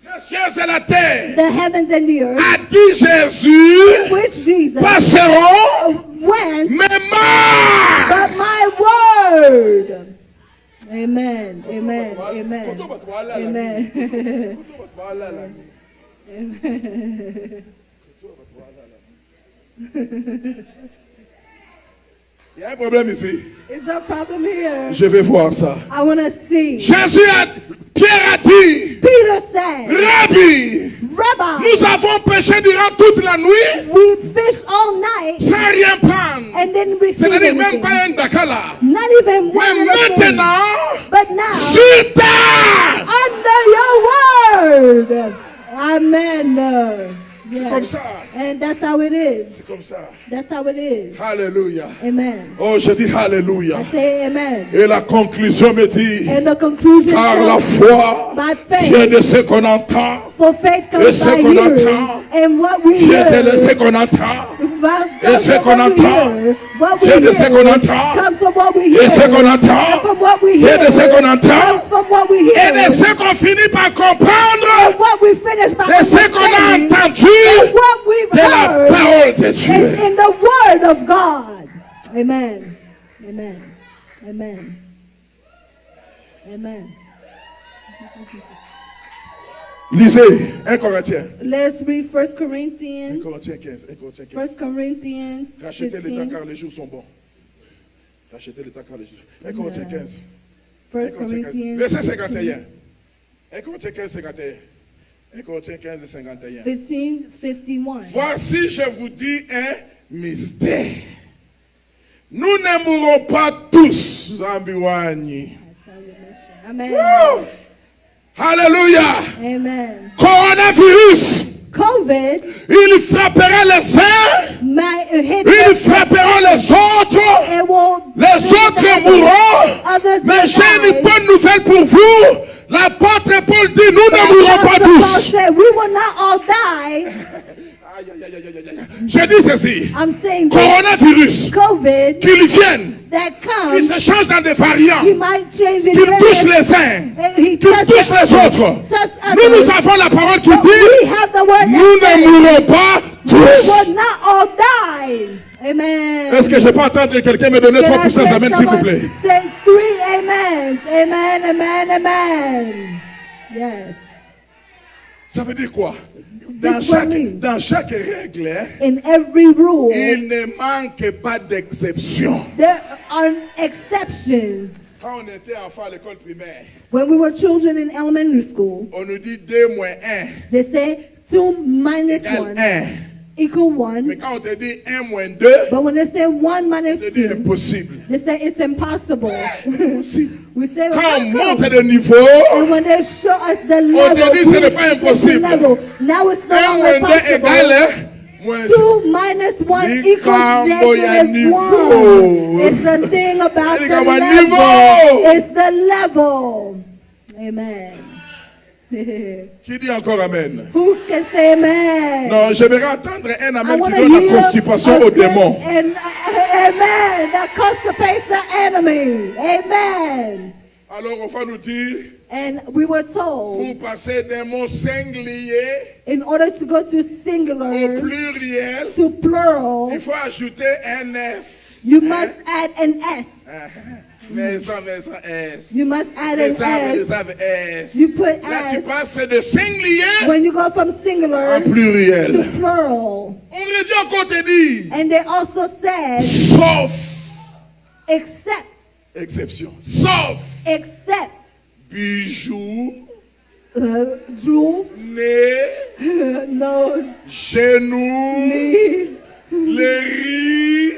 Les cieux et la terre, the heavens and the earth, a dit Jésus, which Jesus passeront. went, Mais moi, but my word. Amen. Amen. Amen. Amen. il y a un problème ici. Is there a problem here? Je vais voir ça. I want to see. Pierre a dit, Peter said, Rabbi, Rabbi, nous avons péché durant toute la nuit we fished all night sans rien prendre. and didn't receive C'est-à-dire même anything. pas un dakala. Not even Mais one thing. maintenant, But now, sur terre, under your word. Amen. c'est Yes. comme ça. And that's how it is. C'est comme ça. That's how it is. Alléluia. Amen. Oh, je dis Alléluia. I say amen. Et la conclusion me dit, And the conclusion car la is, foi by faith, vient de ce qu'on entend, for faith Et comes ce by qu'on hearing, entend, and what we vient de ce hear. qu'on entend. Et ce qu'on entend, c'est de ce qu'on entend. comes from what we Et hear. ce qu'on And entend, from what we c'est hear de ce qu'on entend. comes from what we Et hear. de ce qu'on finit par comprendre, And what we finish by de ce qu'on a understanding, entendu and what we've de la heard parole de is Dieu. in the word of God. Amen. Amen. Amen. Amen. Lisez 1 Corinthiens. Let's read 1 1 Corinthians. Corinthiens 15. 1 Corinthiens 15. 1 Corinthians Rachetez les 15. car les jours sont bons. Rachetez les car les jours. 1 Corinthiens 15. 1 1 Corinthiens 15. Corinthians Verset 51. 1 Corinthiens 15, 51. 1 Corinthiens 15, 51. 15, 51. Voici, je vous dis un mystère. Nous ne mourrons pas tous. Zambiwani. Amen. Alléluia. Amen. Coronavirus. COVID Il frappera les uns. might hit Il us. frappera les autres. It will Les autres mourront. Others Mais will j'ai une die. bonne nouvelle pour vous. L'apôtre Paul dit, nous ne mourrons pas Apostle Paul tous. said, we will not all die. Je dis ceci. I'm saying that Coronavirus. COVID Qu'il vienne. that Qu'il comes, se change dans des variants. he might change in Qu'il touche various- les uns. he Qu'il touches touche les autres. touch Nous, nous others. avons la parole qui But we dit, have the word nous that ne says, mourrons pas we tous. will not all die. Amen. Est-ce que je peux entendre quelqu'un me donner Can 3 I poussées say amen, s'il vous someone plaît? say 3 amens? Amen, amen, amen. Yes. Ça veut dire quoi? This what means. Dans chaque règle, hein, In every rule, il ne manque pas d'exception. there are exceptions. Quand on était enfant à l'école primaire, When we were children in elementary school, on nous dit 2 moins 1 they say 2 minus égale 1 1. equal Mais 1. quand on te dit 1 moins 2, But when they say 1 minus on te dit 2, impossible. they say it's impossible. Impossible. We say, Quand on "Well, monte de niveau, and when they show us the on level, te dit ce we n'est pas get the impossible. level. Now it's no 1 longer moins 2 égale possible. moins 2 minus 1 Ni equals cambo ya negative niveau. 1. It's the thing about Ni the cambo level. niveau. It's the level. Amen. Qui dit encore amen? Who can say amen? Non, j'aimerais entendre un I amen want qui to donne la hear constipation a au good démon. Amen. That constipates the enemy. Amen. Alors on va nous dire, And we were told, pour passer d'un mot singulier in order to go to au singular, pluriel, to plural, il faut ajouter un S. you must add an S. Mais ça, S. You must add Les an arbres S. S. You put Là, tu S. passes de singulier When you go from en singular to pluriel. plural. On revient encore te dire, And they also said, sauf except, exception. Sauf except, bijoux, jewel, nez, nose, genoux, knees, les riz.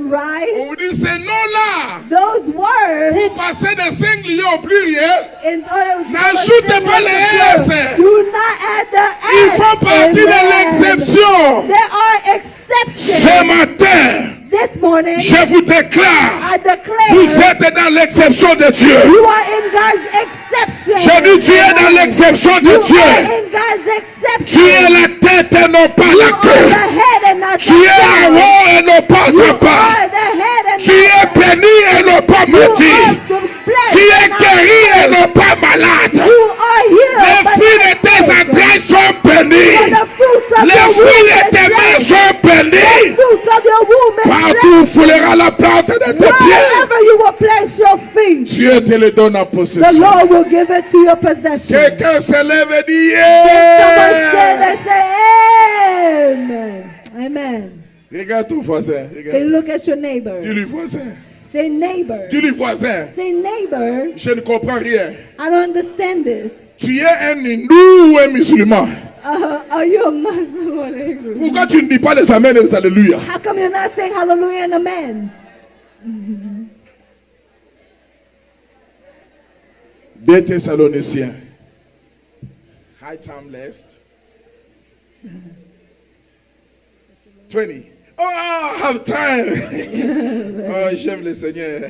rice. On vous dit ces noms-là. Those words, Vous passez de singulier au pluriel. in order to N'ajoutez pas les S. do not add the Ils S. font partie de Amen. l'exception. There are exceptions. Ce matin, This morning, je vous déclare, I declare, vous êtes dans l'exception de Dieu. you are in God's exception. Je dis, tu es dans l'exception de You are Dieu. in God's exception. Tu es la tête et non pas You la are the queue. head and not Tu the es en tail. haut et non pas You en bas. are the head and Tu not es the béni et non pas You are maudit. the blessed Tu es and not guéri et cursed. non pas malade. You are healed. Les but fruits de not tes sick. entrailles sont For bénis. the fruits of Les your fruits womb de is tes mains blessed. sont The bénis. fruits of your womb is Partout blessed. foulera la plante de tes pieds. Wherever you will place your feet, Dieu te le donne en the possession. Lord will give it to your possession. Quelqu'un se lève et dit Someone say, yeah. they say, Amen. Amen. Regarde ton voisin. Can you Regarde. look at your neighbor? Dis-lui voisin. Say neighbor. Dis-lui voisin. Say neighbor. Je ne comprends rien. I don't understand this. Tu es un hindou ou un musulman? Are you a Muslim or an Hebrew? Pourquoi tu ne dis pas les amens et les alléluia? How come you're not saying hallelujah and amen? 2 Thessaloniciens. High time list. 20. Oh, I have time. Oh, j'aime le Seigneur.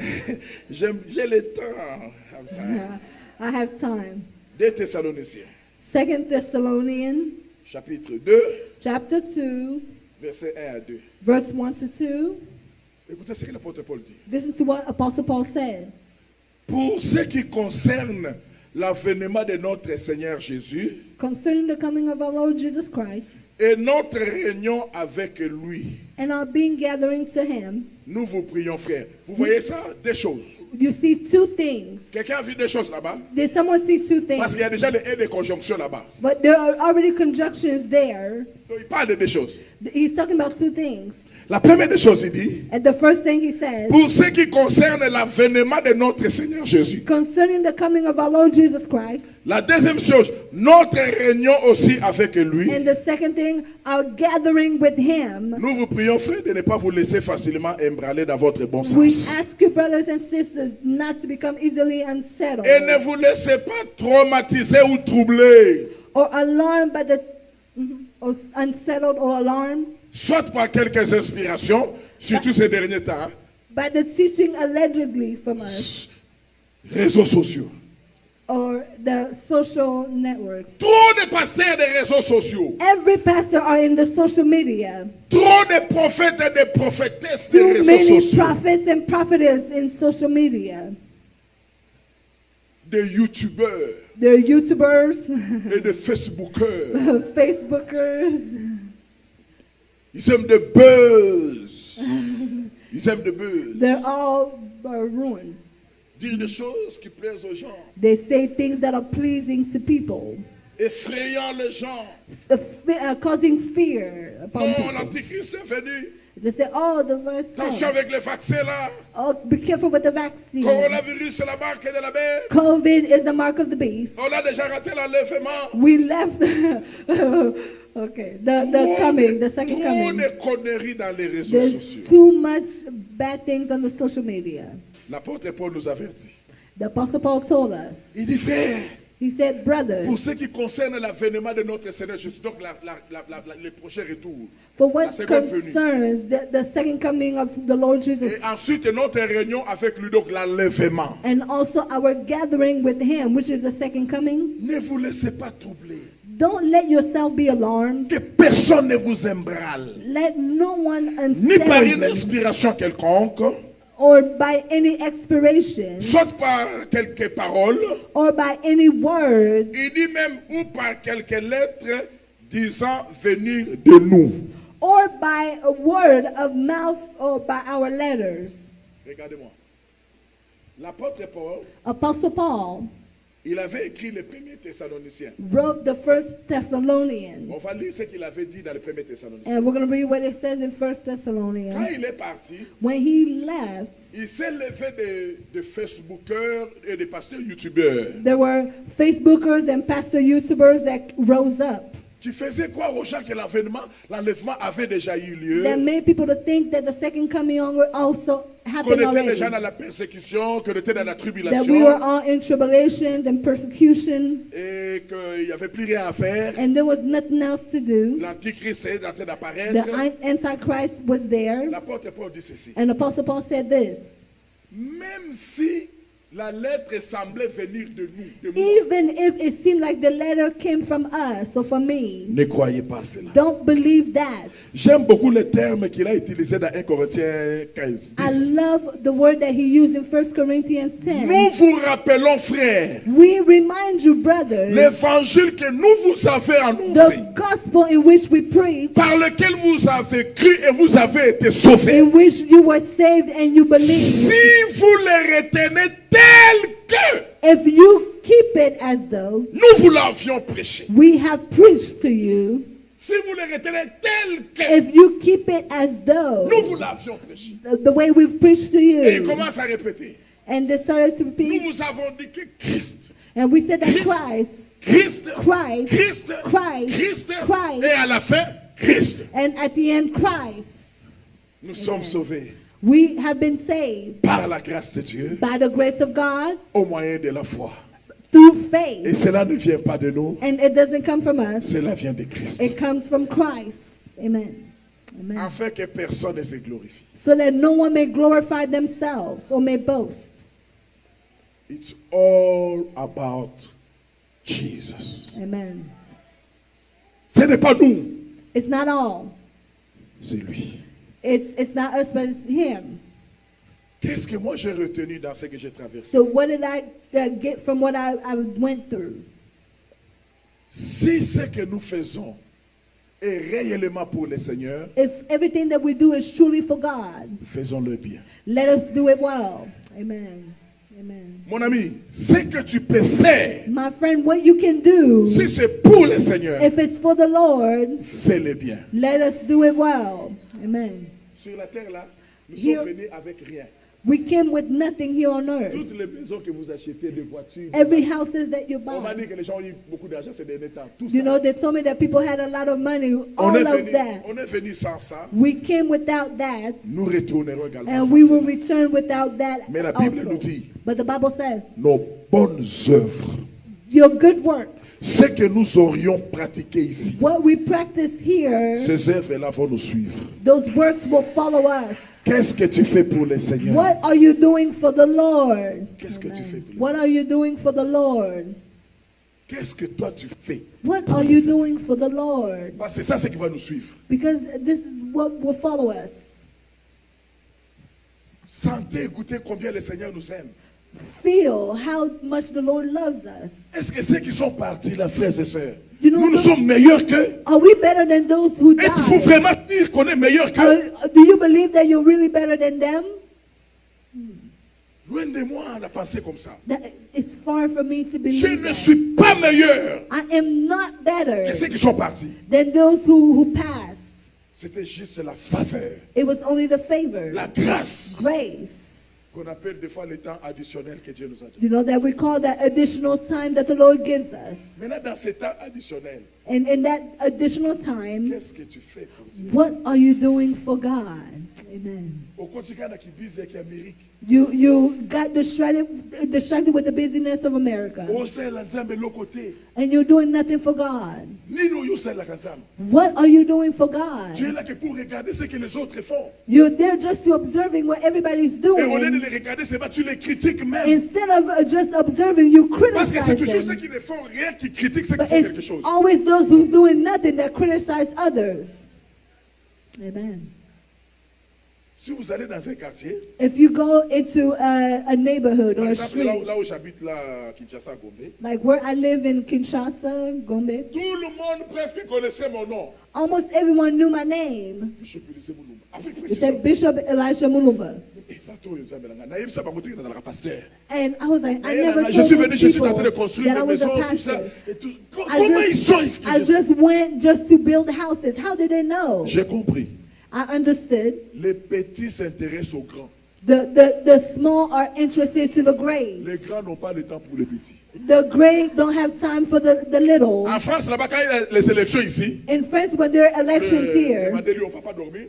J'ai le temps. Have time. I have time. 2 Thessaloniciens. 2 Thessalonians Chapitre 2, chapter 2, versets 1 à 2. verse 1 to 2. Écoutez ce que l'apôtre Paul dit. This is what Apostle Paul said. Pour ce qui concerne l'avènement de notre Seigneur Jésus Concerning the coming of our Lord Jesus Christ et notre réunion avec lui, and our being gathering to him, nous vous prions, frères. Vous voyez ça? Des choses. you see two things. Quelqu'un a vu des choses là-bas? Did someone see two Parce things? qu'il y a déjà les et des conjonctions là-bas. But there are already conjunctions there. Donc, il parle de des choses. He's talking about two things. La première des choses, il dit, And the first thing he says, pour ce qui concerne l'avènement de notre Seigneur Jésus. concerning the coming of our Lord Jesus Christ. La deuxième chose, notre réunion aussi avec lui. And the second thing, our gathering with him. Nous vous prions, frères, de ne pas vous laisser facilement embraler dans votre bon We sens. ask you, brothers and sisters, not to become easily unsettled Et ne vous laissez pas traumatiser ou troubler, or alarmed by the or unsettled or alarmed soit par quelques inspirations, surtout ces derniers temps, by the teaching allegedly from us réseaux sociaux. or the social network. Trop de pasteurs des réseaux sociaux, Every pastor are in the social media. trop de prophètes et de prophétesses des Too réseaux many sociaux, prophets and prophetess in social media. des youtubeurs They're YouTubers, et des facebookers. Facebookers. Ils aiment des buzz. Ils aiment des buzz. They're all ruined. Dire des choses qui plaisent aux gens, They say things that are pleasing to people, effrayant les gens. causing fear upon Non, people. l'antichrist est venu. They say, oh, the Lord Attention said, avec les vaccins là. oh, be careful with the vaccine. Coronavirus, c'est la marque de la bête. COVID is the mark of the beast. On a déjà raté l'enlèvement. We left okay, the coming, the second Trop coming. de conneries dans les réseaux There's sociaux. too much bad things on the social media. L'apôtre Paul nous avertit. The Apostle Paul told us, Il dit, frère, he said, brothers, pour ce qui concerne l'avènement de notre Seigneur Jésus, donc le prochain retour, for la what seconde venue. concerns the second coming of the Lord Jesus Et ensuite notre réunion avec lui, donc l'enlèvement. and also our gathering with him, which is the second coming, Ne vous laissez pas troubler. don't let yourself be alarmed. Que personne ne vous embrale. Let no one Ni par unsettle une you, inspiration quelconque, or by any expiration, soit par quelques paroles, or by any words, il dit même ou par quelques lettres disant venir de nous. or by a word of mouth, or by our letters. Regardez-moi. L'apôtre Paul, Apostle Paul il avait écrit les premiers Thessaloniciens. wrote the First Thessalonians. On va lire ce qu'il avait dit dans les premiers Thessaloniciens. And we're going to read what it says in First Quand Thessalonians. il est parti, When he left, il s'est levé de Facebookers et de pasteurs YouTubeurs there were Facebookers and pastor YouTubers that rose up qui faisaient croire aux gens que l'enlèvement avait déjà eu lieu, that made people to think that the second coming on also qu'on happened était already. déjà dans la persécution, qu'on était dans la That we were tribulation all in tribulation and persecution, et qu'il n'y avait plus rien à faire. and there was nothing else to do. L'Antichrist est en train The d'apparaître. Antichrist was there. L'apôtre Paul dit ceci. And Apostle Paul said this: Même si la lettre semblait venir de nous, de moi, even if it seemed like the letter came from us or from me, ne croyez pas cela. don't believe that. J'aime beaucoup le terme qu'il a utilisé dans 1 Corinthiens 15. I 10. love the word that he used in 1 Corinthians 10. Nous vous rappelons, frères, We remind you, brothers, l'évangile que nous vous avons annoncé, the gospel in which we preach, par lequel vous avez cru et vous avez été sauvés. in which you were saved and you believe. Si vous les retenez tel que If you keep it as though nous vous l'avions prêché, we have preached to you, si vous les retenez tel que if you keep it as though nous vous l'avions prêché, the way we've preached to et il you, commence à répéter, and they started to nous repeat, vous avons dit que Christ, and we said that Christ, Christ, Christ, Christ, Christ, Christ, Christ, Christ. et à la fin, Christ. and at the end, Christ. Nous sommes sauvés We have been saved par la grâce de Dieu by the grace of God au moyen de la foi. through Et faith, cela ne vient pas de nous, and it doesn't come from us. cela vient de Christ. It comes from Christ. Amen. Amen. Afin que personne ne se glorifie. So that no one may glorify themselves or may boast. It's all about Jesus. Amen. Ce n'est pas nous, It's not all. c'est lui. It's not us, but it's Him. Qu'est-ce que moi j'ai retenu dans ce que j'ai traversé? So what did I get from what I went through? Si ce que nous faisons est réellement pour le Seigneur, If everything that we do is truly for God, faisons-le bien. let us do it well. Amen. Amen. Mon ami, ce que tu peux faire, My friend, what you can do, si c'est pour le Seigneur, if it's for the Lord, fais-le bien. let us do it well. Amen. Sur la terre là, nous Here- sommes venus avec rien. We came with nothing here on earth. Toutes les maisons que vous achetez, des voitures, Every houses that you on va buy. dire que les gens ont eu beaucoup d'argent ces derniers temps. Tout You ça. know, they told me that people had a lot of money. On All est of venu, that. on est venu sans ça. We came without that, Nous retournerons également and sans we ça. will return without that Mais la Bible also. nous dit, But the Bible says, nos bonnes œuvres, your good works, ce que nous aurions pratiqué ici, what we practice here, ces œuvres-là vont nous suivre. those works will follow us. Qu'est-ce que tu fais pour le Seigneur? What are you doing for the Lord? Qu'est-ce que tu fais pour le What Seigneur? are you doing for the Lord? Qu'est-ce que toi tu fais? What pour are le you Seigneur? doing for the Lord? Parce que c'est ça ce qui va nous suivre. Because this is what will follow us. Sentez, écoutez combien le Seigneur nous aime. Feel how much the Lord loves us. Est-ce que ceux qui sont partis, là, frères et sœurs, You know nous what? sommes meilleurs qu'eux? Are we better than those who Êtes-vous died? vraiment dire qu'on est meilleur qu'eux? Do you believe that you're really better than them? Loin de moi la pensée comme ça. That it's far from me to Je believe ne that. suis pas meilleur I am not better que ceux qui sont partis. than those who passed. C'était juste la faveur, It was only the favor, la grâce grace. qu'on appelle des fois le temps additionnel que Dieu nous a donné. You know, that we call that additional time that the Lord gives us. Maintenant, dans ce temps additionnel, And in that additional time, qu'est-ce que tu fais pour Dieu? what are you doing for God? Amen. Au quotidien, qui bise qui Amérique. You got distracted with the busyness of America. Au sein la nzambe l'autre côté. And you're doing nothing for God. Ni nous, you sais la nzambe. What are you doing for God? Tu es là que pour regarder ce que les autres font. You're there just to observing what everybody's Et au lieu de doing. les regarder, c'est pas tu les critiques même. Instead of just observing, you Parce que c'est criticize toujours ceux them. qui ne font rien qui critiquent ceux qui But font quelque it's chose. always those who's doing nothing that criticize others. Amen. Si vous allez dans un quartier, If you go into a neighborhood par or a exemple là, street, là où j'habite, là, Kinshasa, Gombe, like where I live in Kinshasa, Gombe, tout le monde presque connaissait mon nom. almost everyone knew my name. Bishop Elisée Moulumba. Avec It précision. said Bishop Elisha Mulumba. Mais And I was like, I never Je told suis venu, those je suis en people train de construire that I des was a maisons, tout ça. pastor. Et tout. Comment ils sont I just went just to build houses. How did they know? J'ai compris. I understood. Les petits s'intéressent aux grands. The small are interested to the great. Les grands n'ont pas le temps pour les petits. The great don't have time for the little. En France, là-bas, quand il y a les élections ici, In France, when there are elections here, Mandeli, on ne va pas dormir.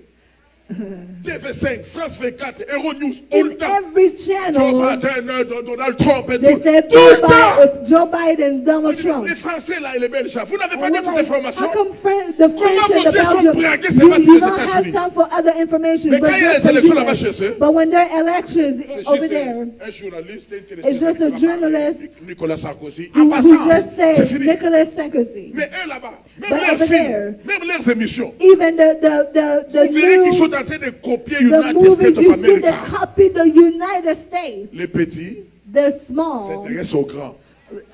TV5, France 24, Euronews, tout in le temps. every Joe channel, Biden, Donald Trump et they tout. said Tout le temps. Joe Biden, Donald Trump. Les Français là et les Belges, vous n'avez pas And d'autres we're like, informations. how come the Comment French and vos the yeux sont Belgium, braqués seulement sur you les don't have États-Unis? time for other information, Mais but quand il y a just les for élections US. là-bas chez eux, But when there are elections c'est over juste there, un journaliste, it's just a journalist Nicolas Sarkozy. who En passant, just c'est says fini. Nicolas Sarkozy. Mais eux là-bas, même But leurs over films, there, même leurs émissions, even the vous verrez qu'ils sont news, en train de copier the United movies, States of you see they America. copy the United States. Les petits The small s'intéressent aux grands.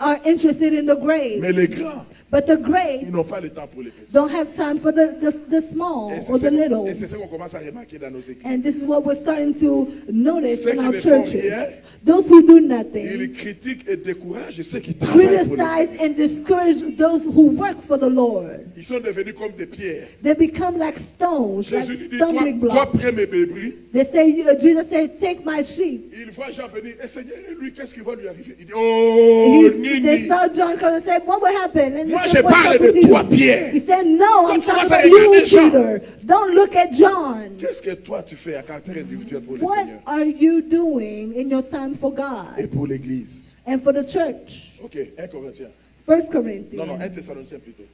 are interested in the great, Mais les grands, but the great ils n'ont pas le temps pour les petits. don't have time for the small Et or the little. c'est ce qu'on commence à remarquer dans nos And this églises. is what we're starting to notice Ceux in qui our ne font churches. rien, Those who do Ils nothing critiquent et découragent ceux qui travaillent pour le criticize Seigneur. and discourage those who work for the Lord. Ils sont devenus comme des pierres. They become like stones, like Jésus dit, stumbling toi blocks. prends mes bébés. They say, Jesus said, take my sheep. Il voit Jean venir. Et Seigneur, et lui, qu'est-ce qui va lui arriver? Il dit, oh, They Nini. saw John come and said, what will happen? And Moi, he je said, "What's parle up with de you?" toi, Pierre. He said, no, Quand I'm tu commences talking à about you, regarder Jean. Peter. Don't look at John. Qu'est-ce que toi tu fais à caractère individuel pour le What Seigneur are you doing in your time for et God pour l'Église? and for the church? Ok, 1 Corinthiens. 1 Non, non, Corinthians. 1 Thessaloniciens plutôt.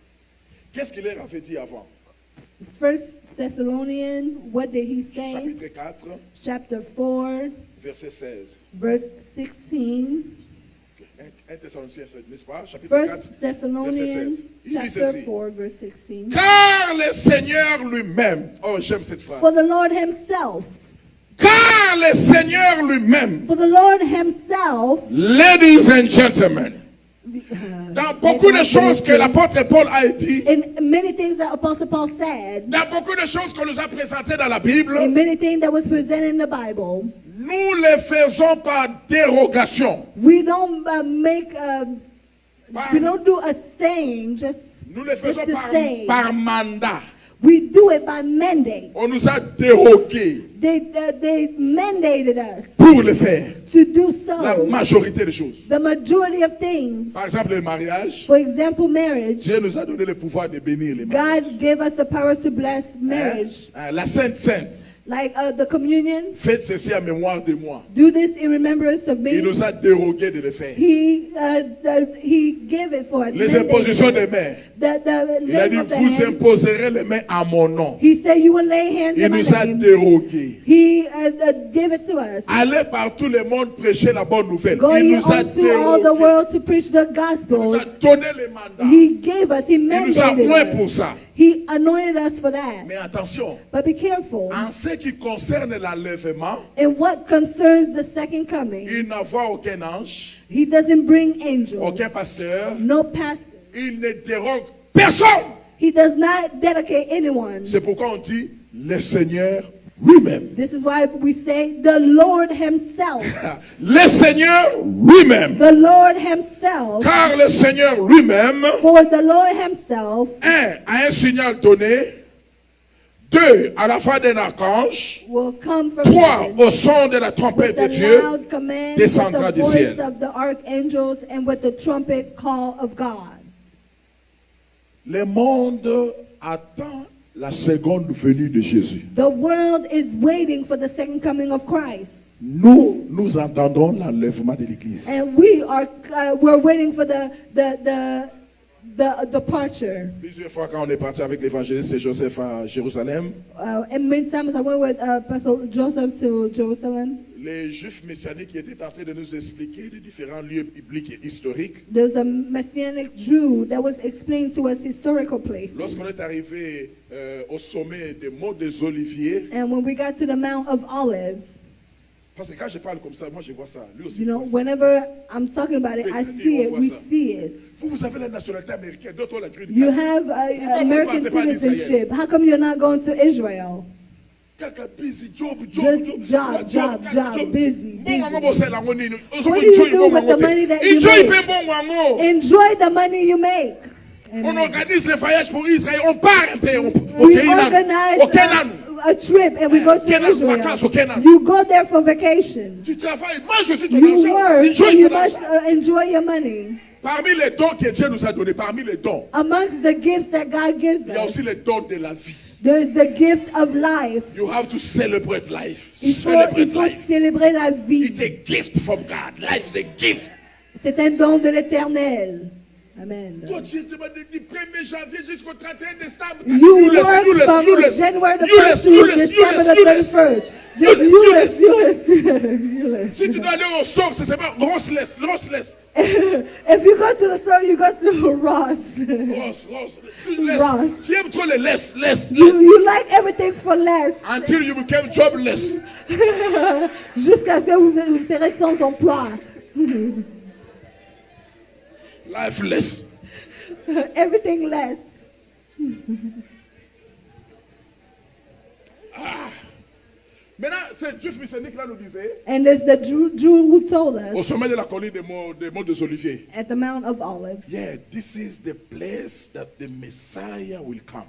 Qu'est-ce qu'il leur avait dit avant? 1 Thessalonians, what did he say? Chapitre 4, Chapter 4, verset 16. verse 16. 1 Thessaloniciens, n'est-ce pas? Chapitre 4, 1 verset Thessalonians, 16. Il dit chapter ceci. 4, verse 16. Car le Seigneur lui-même, oh j'aime cette phrase. For the Lord himself, Car le Seigneur lui-même, for the Lord himself, ladies and gentlemen, dans beaucoup de choses que l'apôtre Paul a dit, in many things that Apostle Paul said, dans beaucoup de choses qu'on nous a présentées dans la Bible, in many things that was presented in the Bible, nous les faisons par dérogation. we don't we Par- don't do a saying just Nous les faisons to say. par mandat. We do it by mandate. On nous a dérogé They mandated us pour le faire. to do La so. majorité des choses. The majority of things, Par exemple, le mariage. for example, marriage, Dieu nous a donné le pouvoir de bénir les mariages. God gave us the power to bless marriage. Hein? La Sainte Sainte. Like the communion, Faites ceci en mémoire de moi. do this in remembrance of Il me. nous a dérogé de le faire. He gave it for us. Les mandated impositions us. des mains. The Il a laying dit, of the vous hand. imposerez les mains à mon nom. He said you will lay hands Il on my nous a name. dérogé. He gave it to us. Allez par tout le monde prêcher la bonne nouvelle. Go Il ye nous a unto all the dérogé. world to preach the Il nous gospel. a donné les mandats. He gave us, he Il nous a mandated moins pour us. ça. He anointed us for that. Mais attention, But be careful. en ce qui concerne l'enlèvement, In what concerns the second coming, il n'envoie aucun ange, he doesn't bring angels, aucun pasteur, no pastor. il ne déroge personne. He does not dedicate anyone. C'est pourquoi on dit le Seigneur lui-même. This is why we say the Lord himself. Le Seigneur lui-même. The Lord himself. Car le Seigneur lui-même, For the Lord himself a un signal donné. 2, à la fin d'un archange. will come from 3, heaven au son de la trompette de with the Dieu. loud command, with descendra the du voice ciel. of the archangels, and with the trumpet call of God. Le monde attend la seconde venue de Jésus. The world is waiting for the second coming of Christ. Nous entendons l'enlèvement de l'Église. And we're waiting for the departure. Plusieurs fois quand on est parti avec l'évangéliste Joseph à Jérusalem, And many times I went with Pastor Joseph to Jerusalem. les Juifs messianiques étaient en train de nous expliquer les différents lieux bibliques et historiques. There's a Messianic Jew that was explaining to us historical places. Lorsqu'on est arrivé au sommet des Monts des Oliviers, And when we got to the Mount of Olives, parce que quand je parle comme ça, moi je vois ça. Lui aussi you know, voit ça. whenever I'm talking about it, I see it, we see it. Vous avez la nationalité américaine, d'autres ont la green You card. have Pourquoi vous American partez pas en Israël? citizenship. How come you're not going to Israel? Kaka busy, job, Just job, job, busy. Bon, maman, bon, c'est la monnaie. What do you do with the money that you Enjoy make? bon, maman. Enjoy the money you make. On Amen. organise les voyages pour Israël. On part un peu au We Canaan. organize Au Canaan. a trip and we go to Canaan, Israel. vacances au Canaan. You go there for vacation. Tu travailles, mange aussi ton You argent. work, Enjoy and you ton must argent. enjoy your money. Parmi les dons que Dieu nous a donnés, parmi les dons, Amongst the gifts that God gives il y a us, aussi les dons de la vie. there is the gift of life. You have to celebrate life. Il faut Celebrate life. célébrer la vie. It's a gift from God. Life is a gift. C'est un don de l'Éternel. Amen. Toi, tu es du 1er janvier jusqu'au 31 décembre. You work from January the 1st to December the 31st. Just you Si tu dois aller au store, c'est pas Rossless. If you go to the store, you go to Ross. Ross. Ross. Tu aimes trop les less. You like everything for less. Until you became jobless. Jusqu'à ce que vous serez sans emploi. Lifeless. Everything less. Maintenant, c'est Juif missionnaire là nous disait, And it's the Jew who told au us sommet de la colline des monts des Oliviers, at the Mount of Olives. yeah, this is the place that the Messiah will come.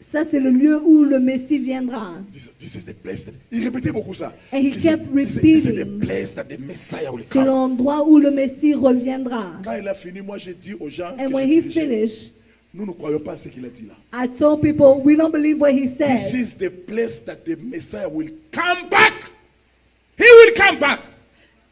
Ça, c'est le lieu où le Messie viendra. This is the place that... Il répétait beaucoup ça. And he This kept is repeating. the place that the Messiah will C'est come. l'endroit où le Messie reviendra. Quand il a fini, moi j'ai dit aux gens And que when je he dirigeais, finished, nous ne croyons pas à ce qu'il a dit là. I told people, we don't believe what he This said. is the place that the Messiah will come back. He will come back.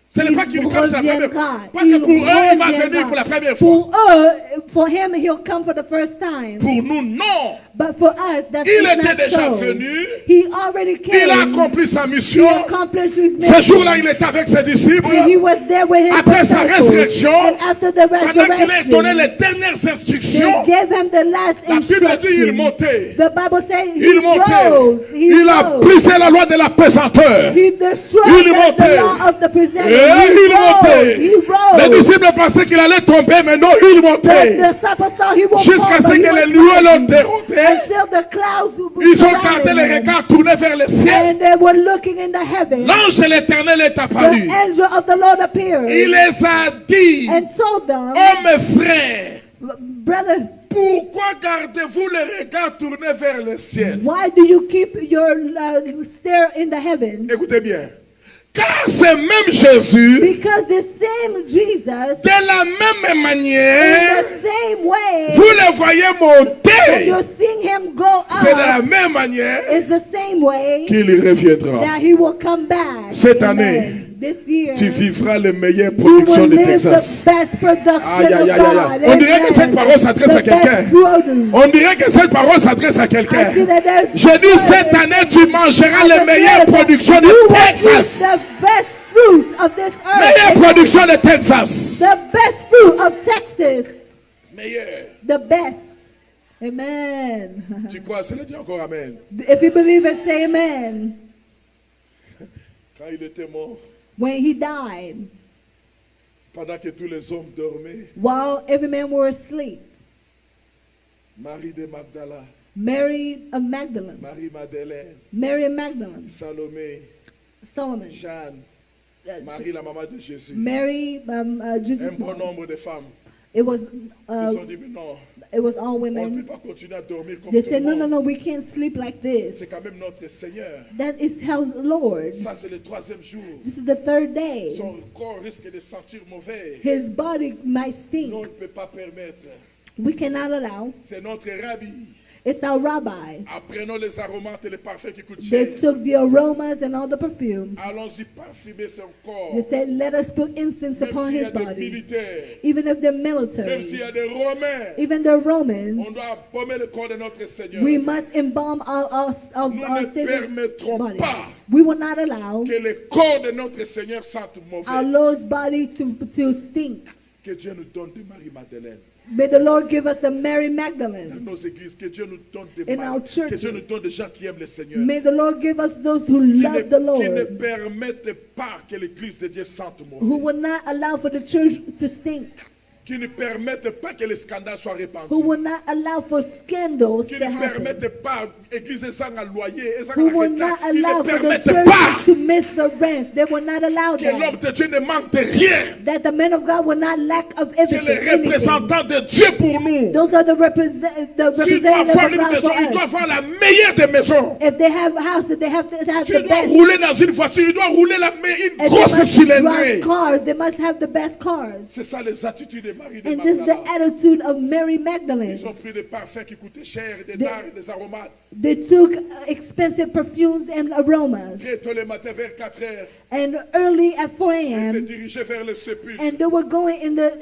Ce n'est pas qu'il Il come la première reviendra. fois. Parce que pour eux, il va reviendra. venir pour la première fois. Pour eux, for him, he'll come for the first time. Pour nous, non. But for us, that's Il not était déjà so. venu. He already Il a came. accompli sa He mission. accomplished his Ce mission. jour-là, il était avec ses disciples. And he was there with his Après sa disciples. résurrection, And after the pendant qu'il a donné resurrection, les dernières they instructions, gave him the last la Bible dit il instruction. montait. The Bible says Il he montait. rose. Il a brisé la loi de la pesanteur. He destroyed Il the montait. law of the presenting. Et il montait. He rose. Les disciples pensaient qu'il allait tomber, mais non, il montait. The disciples thought he would Jusqu'à fall, ce but he que was les nuées l'ont rising. dérobé. Until the clouds Ils ont surrounded gardé les him. regards tournés vers le ciel. And they were looking in the heavens. L'ange de l'Éternel est The apparu. angel of the Lord appeared Il les a dit, and told them, oh mes frères, brothers, pourquoi gardez-vous les regards tournés vers le ciel? why do you keep your stare in the heavens? Écoutez bien. Car c'est même Jésus, Because the same Jesus, de la même in manière, the same way, vous le voyez when monter. you're seeing him go C'est de la up, même manière is the same way qu'il reviendra. that he will come back. Cette Amen. année, This year, Tu vivras les meilleures you productions will de live Texas. the best production Aïe, aïe, aïe, of aïe. God. On dirait que Amen. cette parole s'adresse à The quelqu'un. best produce. On dirait que cette parole s'adresse à quelqu'un. I see that there's Je dis cette word. année, tu mangeras I les declare meilleures that productions you de will Texas. eat the best fruit of this Meilleure earth. production de Texas. The best fruit of Texas. Meilleure. The best. Amen. Tu crois, c'est le dit encore Amen. If you believe it, say amen. Quand il était mort, When he died, pendant que tous les hommes dormaient, while every man were asleep, Marie de Magdala, Mary of Magdalene, Marie-Madeleine, Mary of Magdalene, Salomé, Solomon, Jeanne, Marie la maman de Jésus, Mary, Jesus' un bon mom. nombre de femmes It was se sont dit, mais non, it was all on ne peut women. pas continuer à dormir comme They tout said, le no, monde. we can't sleep like this. C'est quand même notre Seigneur. That is how Lord. Ça, c'est le troisième jour. This is the third day. Son corps risque de sentir mauvais. His body might Nous, on ne stink. peut pas permettre. We cannot allow. C'est notre rabbi. It's our rabbi. Apprenons les aromates et les parfums qui coûtent cher. They took the aromas and all the perfume. Allons-y parfumer son corps. They said, let us put incense Même upon s'il y his a des body. militaires, Even if they're même s'il y a military, des Romains, even the on Romans, doit baumer le corps de notre Seigneur. we must embalm our Nous ne Savior's permettrons body. pas We will not allow que le corps de notre Seigneur sente our mauvais. Lord's body to stink. Que Dieu nous donne de Marie-Madeleine. May the Lord give us the Mary Dans Magdalene. nos églises, que Dieu nous donne des In our que churches. Dieu nous donne des gens qui aiment le Seigneur. May the Lord give us those who Qui love the ne Lord, permettent pas que l'église de Dieu sente who mauvais. will not allow for the church to stink. qui ne permettent pas que les scandales soient répandus. who will not allow for scandals Qui to ne happen, permettent pas l'église sans un loyer et sans who un will retard. not Ils allow ne for the permettent pas church to miss the rents. They will not allow que l'homme that. de Dieu ne manque de rien. That the men of God will not lack of C'est les anything. représentants de Dieu pour nous. Those are the S'il doit representatives avoir of une God maison, for il doit us. avoir la meilleure des maisons. If they have houses, they have to have S'il the doit best. rouler dans une voiture, il doit rouler une And they grosse must cylindrée. drive cars. They must have the best cars. C'est ça les attitudes de Marie de And this is the Magdala. attitude of Mary Magdalene. Ils ont pris des parfums qui coûtaient cher, des dards, des aromates. They took expensive perfumes and aromas. Très tôt le matin vers 4 heures, And early at 4 ils se a.m. dirigeaient vers le sépulcre. and they were going in the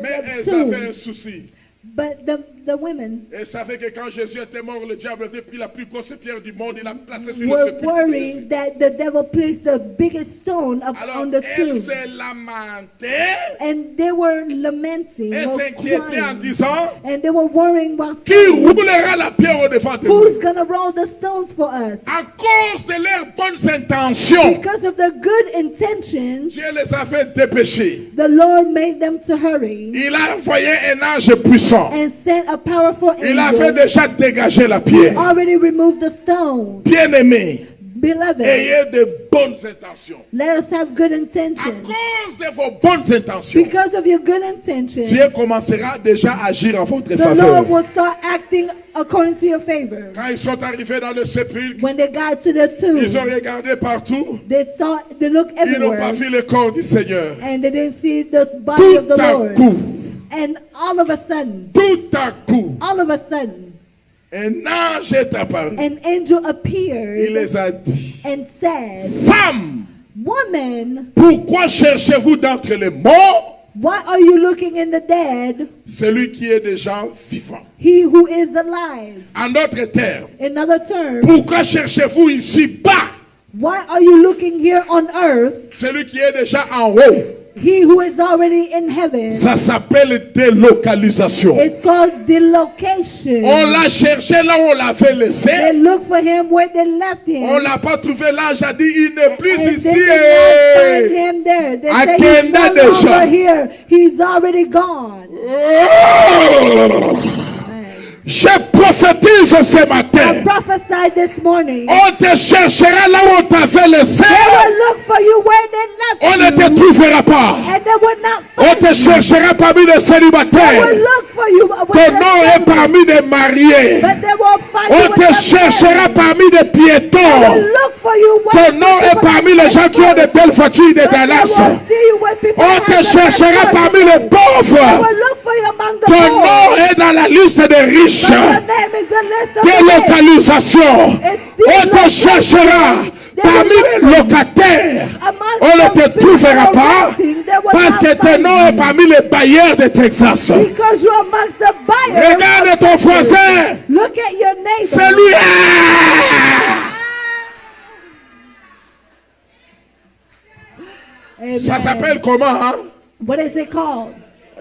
Mais elles avaient un tombs. souci. But the women Elles savaient que quand Jésus était mort, le diable avait pris la plus grosse pierre du monde et l'a placée sur le were sépulcre. de worried Jésus. that the devil placed the biggest stone up Alors, on the elles tomb. se lamentaient And they were lamenting et or s'inquiétaient en crying. disant, And they were worrying while qui saying, roulera la pierre au devant de who's nous? going to roll the stones for us? À cause de leurs bonnes intentions, Because of the good intentions, Dieu les avait dépêchés. the Lord made them to hurry Il a envoyé un ange puissant. and sent a powerful Il avait angel, déjà dégagé la pierre. already removed the stone. Bien-aimés, Beloved, ayez de bonnes intentions. let us have good À intentions. cause de vos bonnes intentions, Because of your good intentions, Dieu commencera déjà à agir en votre the faveur. Lord will start acting according to your favor. Quand ils sont arrivés dans le sépulcre, When they got to the ils ont tomb, regardé partout. they looked Ils n'ont pas everywhere, vu le corps du Seigneur. and they didn't see the body Tout of the à Lord. coup, And all of a sudden, un ange est apparu. an angel Il appeared les a dit, and said, femmes, woman, pourquoi cherchez-vous d'entre les morts why are you looking in the dead? celui qui est déjà vivant? He who is alive. En d'autres termes, In other terms, pourquoi cherchez-vous ici bas why are you looking here on earth? celui qui est déjà en haut? He who is already in heaven. Ça s'appelle délocalisation. It's called delocation. On l'a cherché là où on l'avait laissé. They look for him where they left him. On l'a pas trouvé. L'ange a dit, il n'est plus And ici. they did not find him there. They say he's Akenda no déjà. longer here. He's already gone. Oh! Je prophétise ce I matin. prophesied this morning. On te cherchera là où on t'avait laissé. They will look for you where they On ne left te you. trouvera pas. And they will not On find te you. cherchera parmi les They will célibataires. look for you. Ton nom est parmi les mariés. But they will find On you te with the cherchera married. parmi les They will piétons. look for you Ton nom est parmi les gens qui ont de belles voitures de But they Dallas. will see you when people On have te the best cherchera cars. parmi les They pauvres. will look for you among the Ton poor. nom est dans la liste des riches. But your name is the list of the rich. Délocalisation. On te cherchera parmi les locataires. On ne te trouvera pas parce que ton nom est parmi les bailleurs de Texas. Because you're amongst the buyers. Regarde ton voisin. Look at your neighbor. C'est lui. Amen. Ça s'appelle comment, hein? What is it called?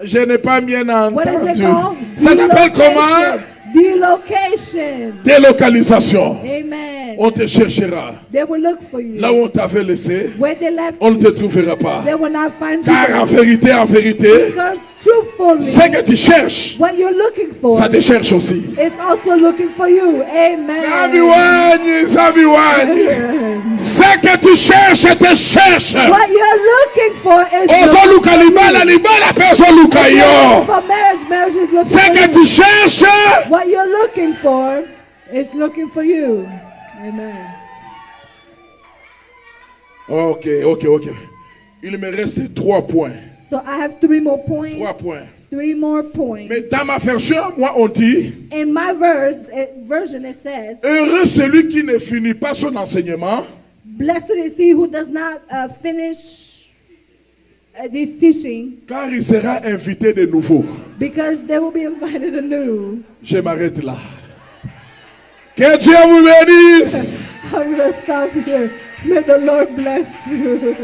Je n'ai pas bien What is it entendu. called? Ça s'appelle comment? Delocation. Délocalisation. Amen. On te cherchera. They will look for you. Là où on t'avait laissé, Where they left on ne te you, trouvera pas. they will not find Car en you. vérité, Because truthfully, ce que tu cherches, what you're looking for, ça te cherche aussi. it's also looking for you. Amen. Samiwani, Samiwani. Ce que tu cherches, te cherche. What you're looking for is Ozo luka libala, libala pe ozo luka yo. for marriage. Marriage is looking Ce for que you. tu cherches, What you're looking for is looking for you. Amen. Ok. Il me reste 3 points. So I have 3 more points. 3 points. 3 more points. Mais dans ma version, moi, on dit, In my version, it says, heureux celui qui ne finit pas son enseignement, "Blessed is he who does not finish this teaching, car il sera invité de nouveau. because they will be invited anew." Je m'arrête là. Que Dieu vous bénisse. I'm going to stop here. May the Lord bless you.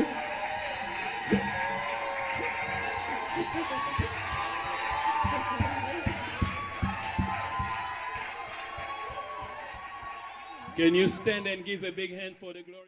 Can you stand and give a big hand for the glory?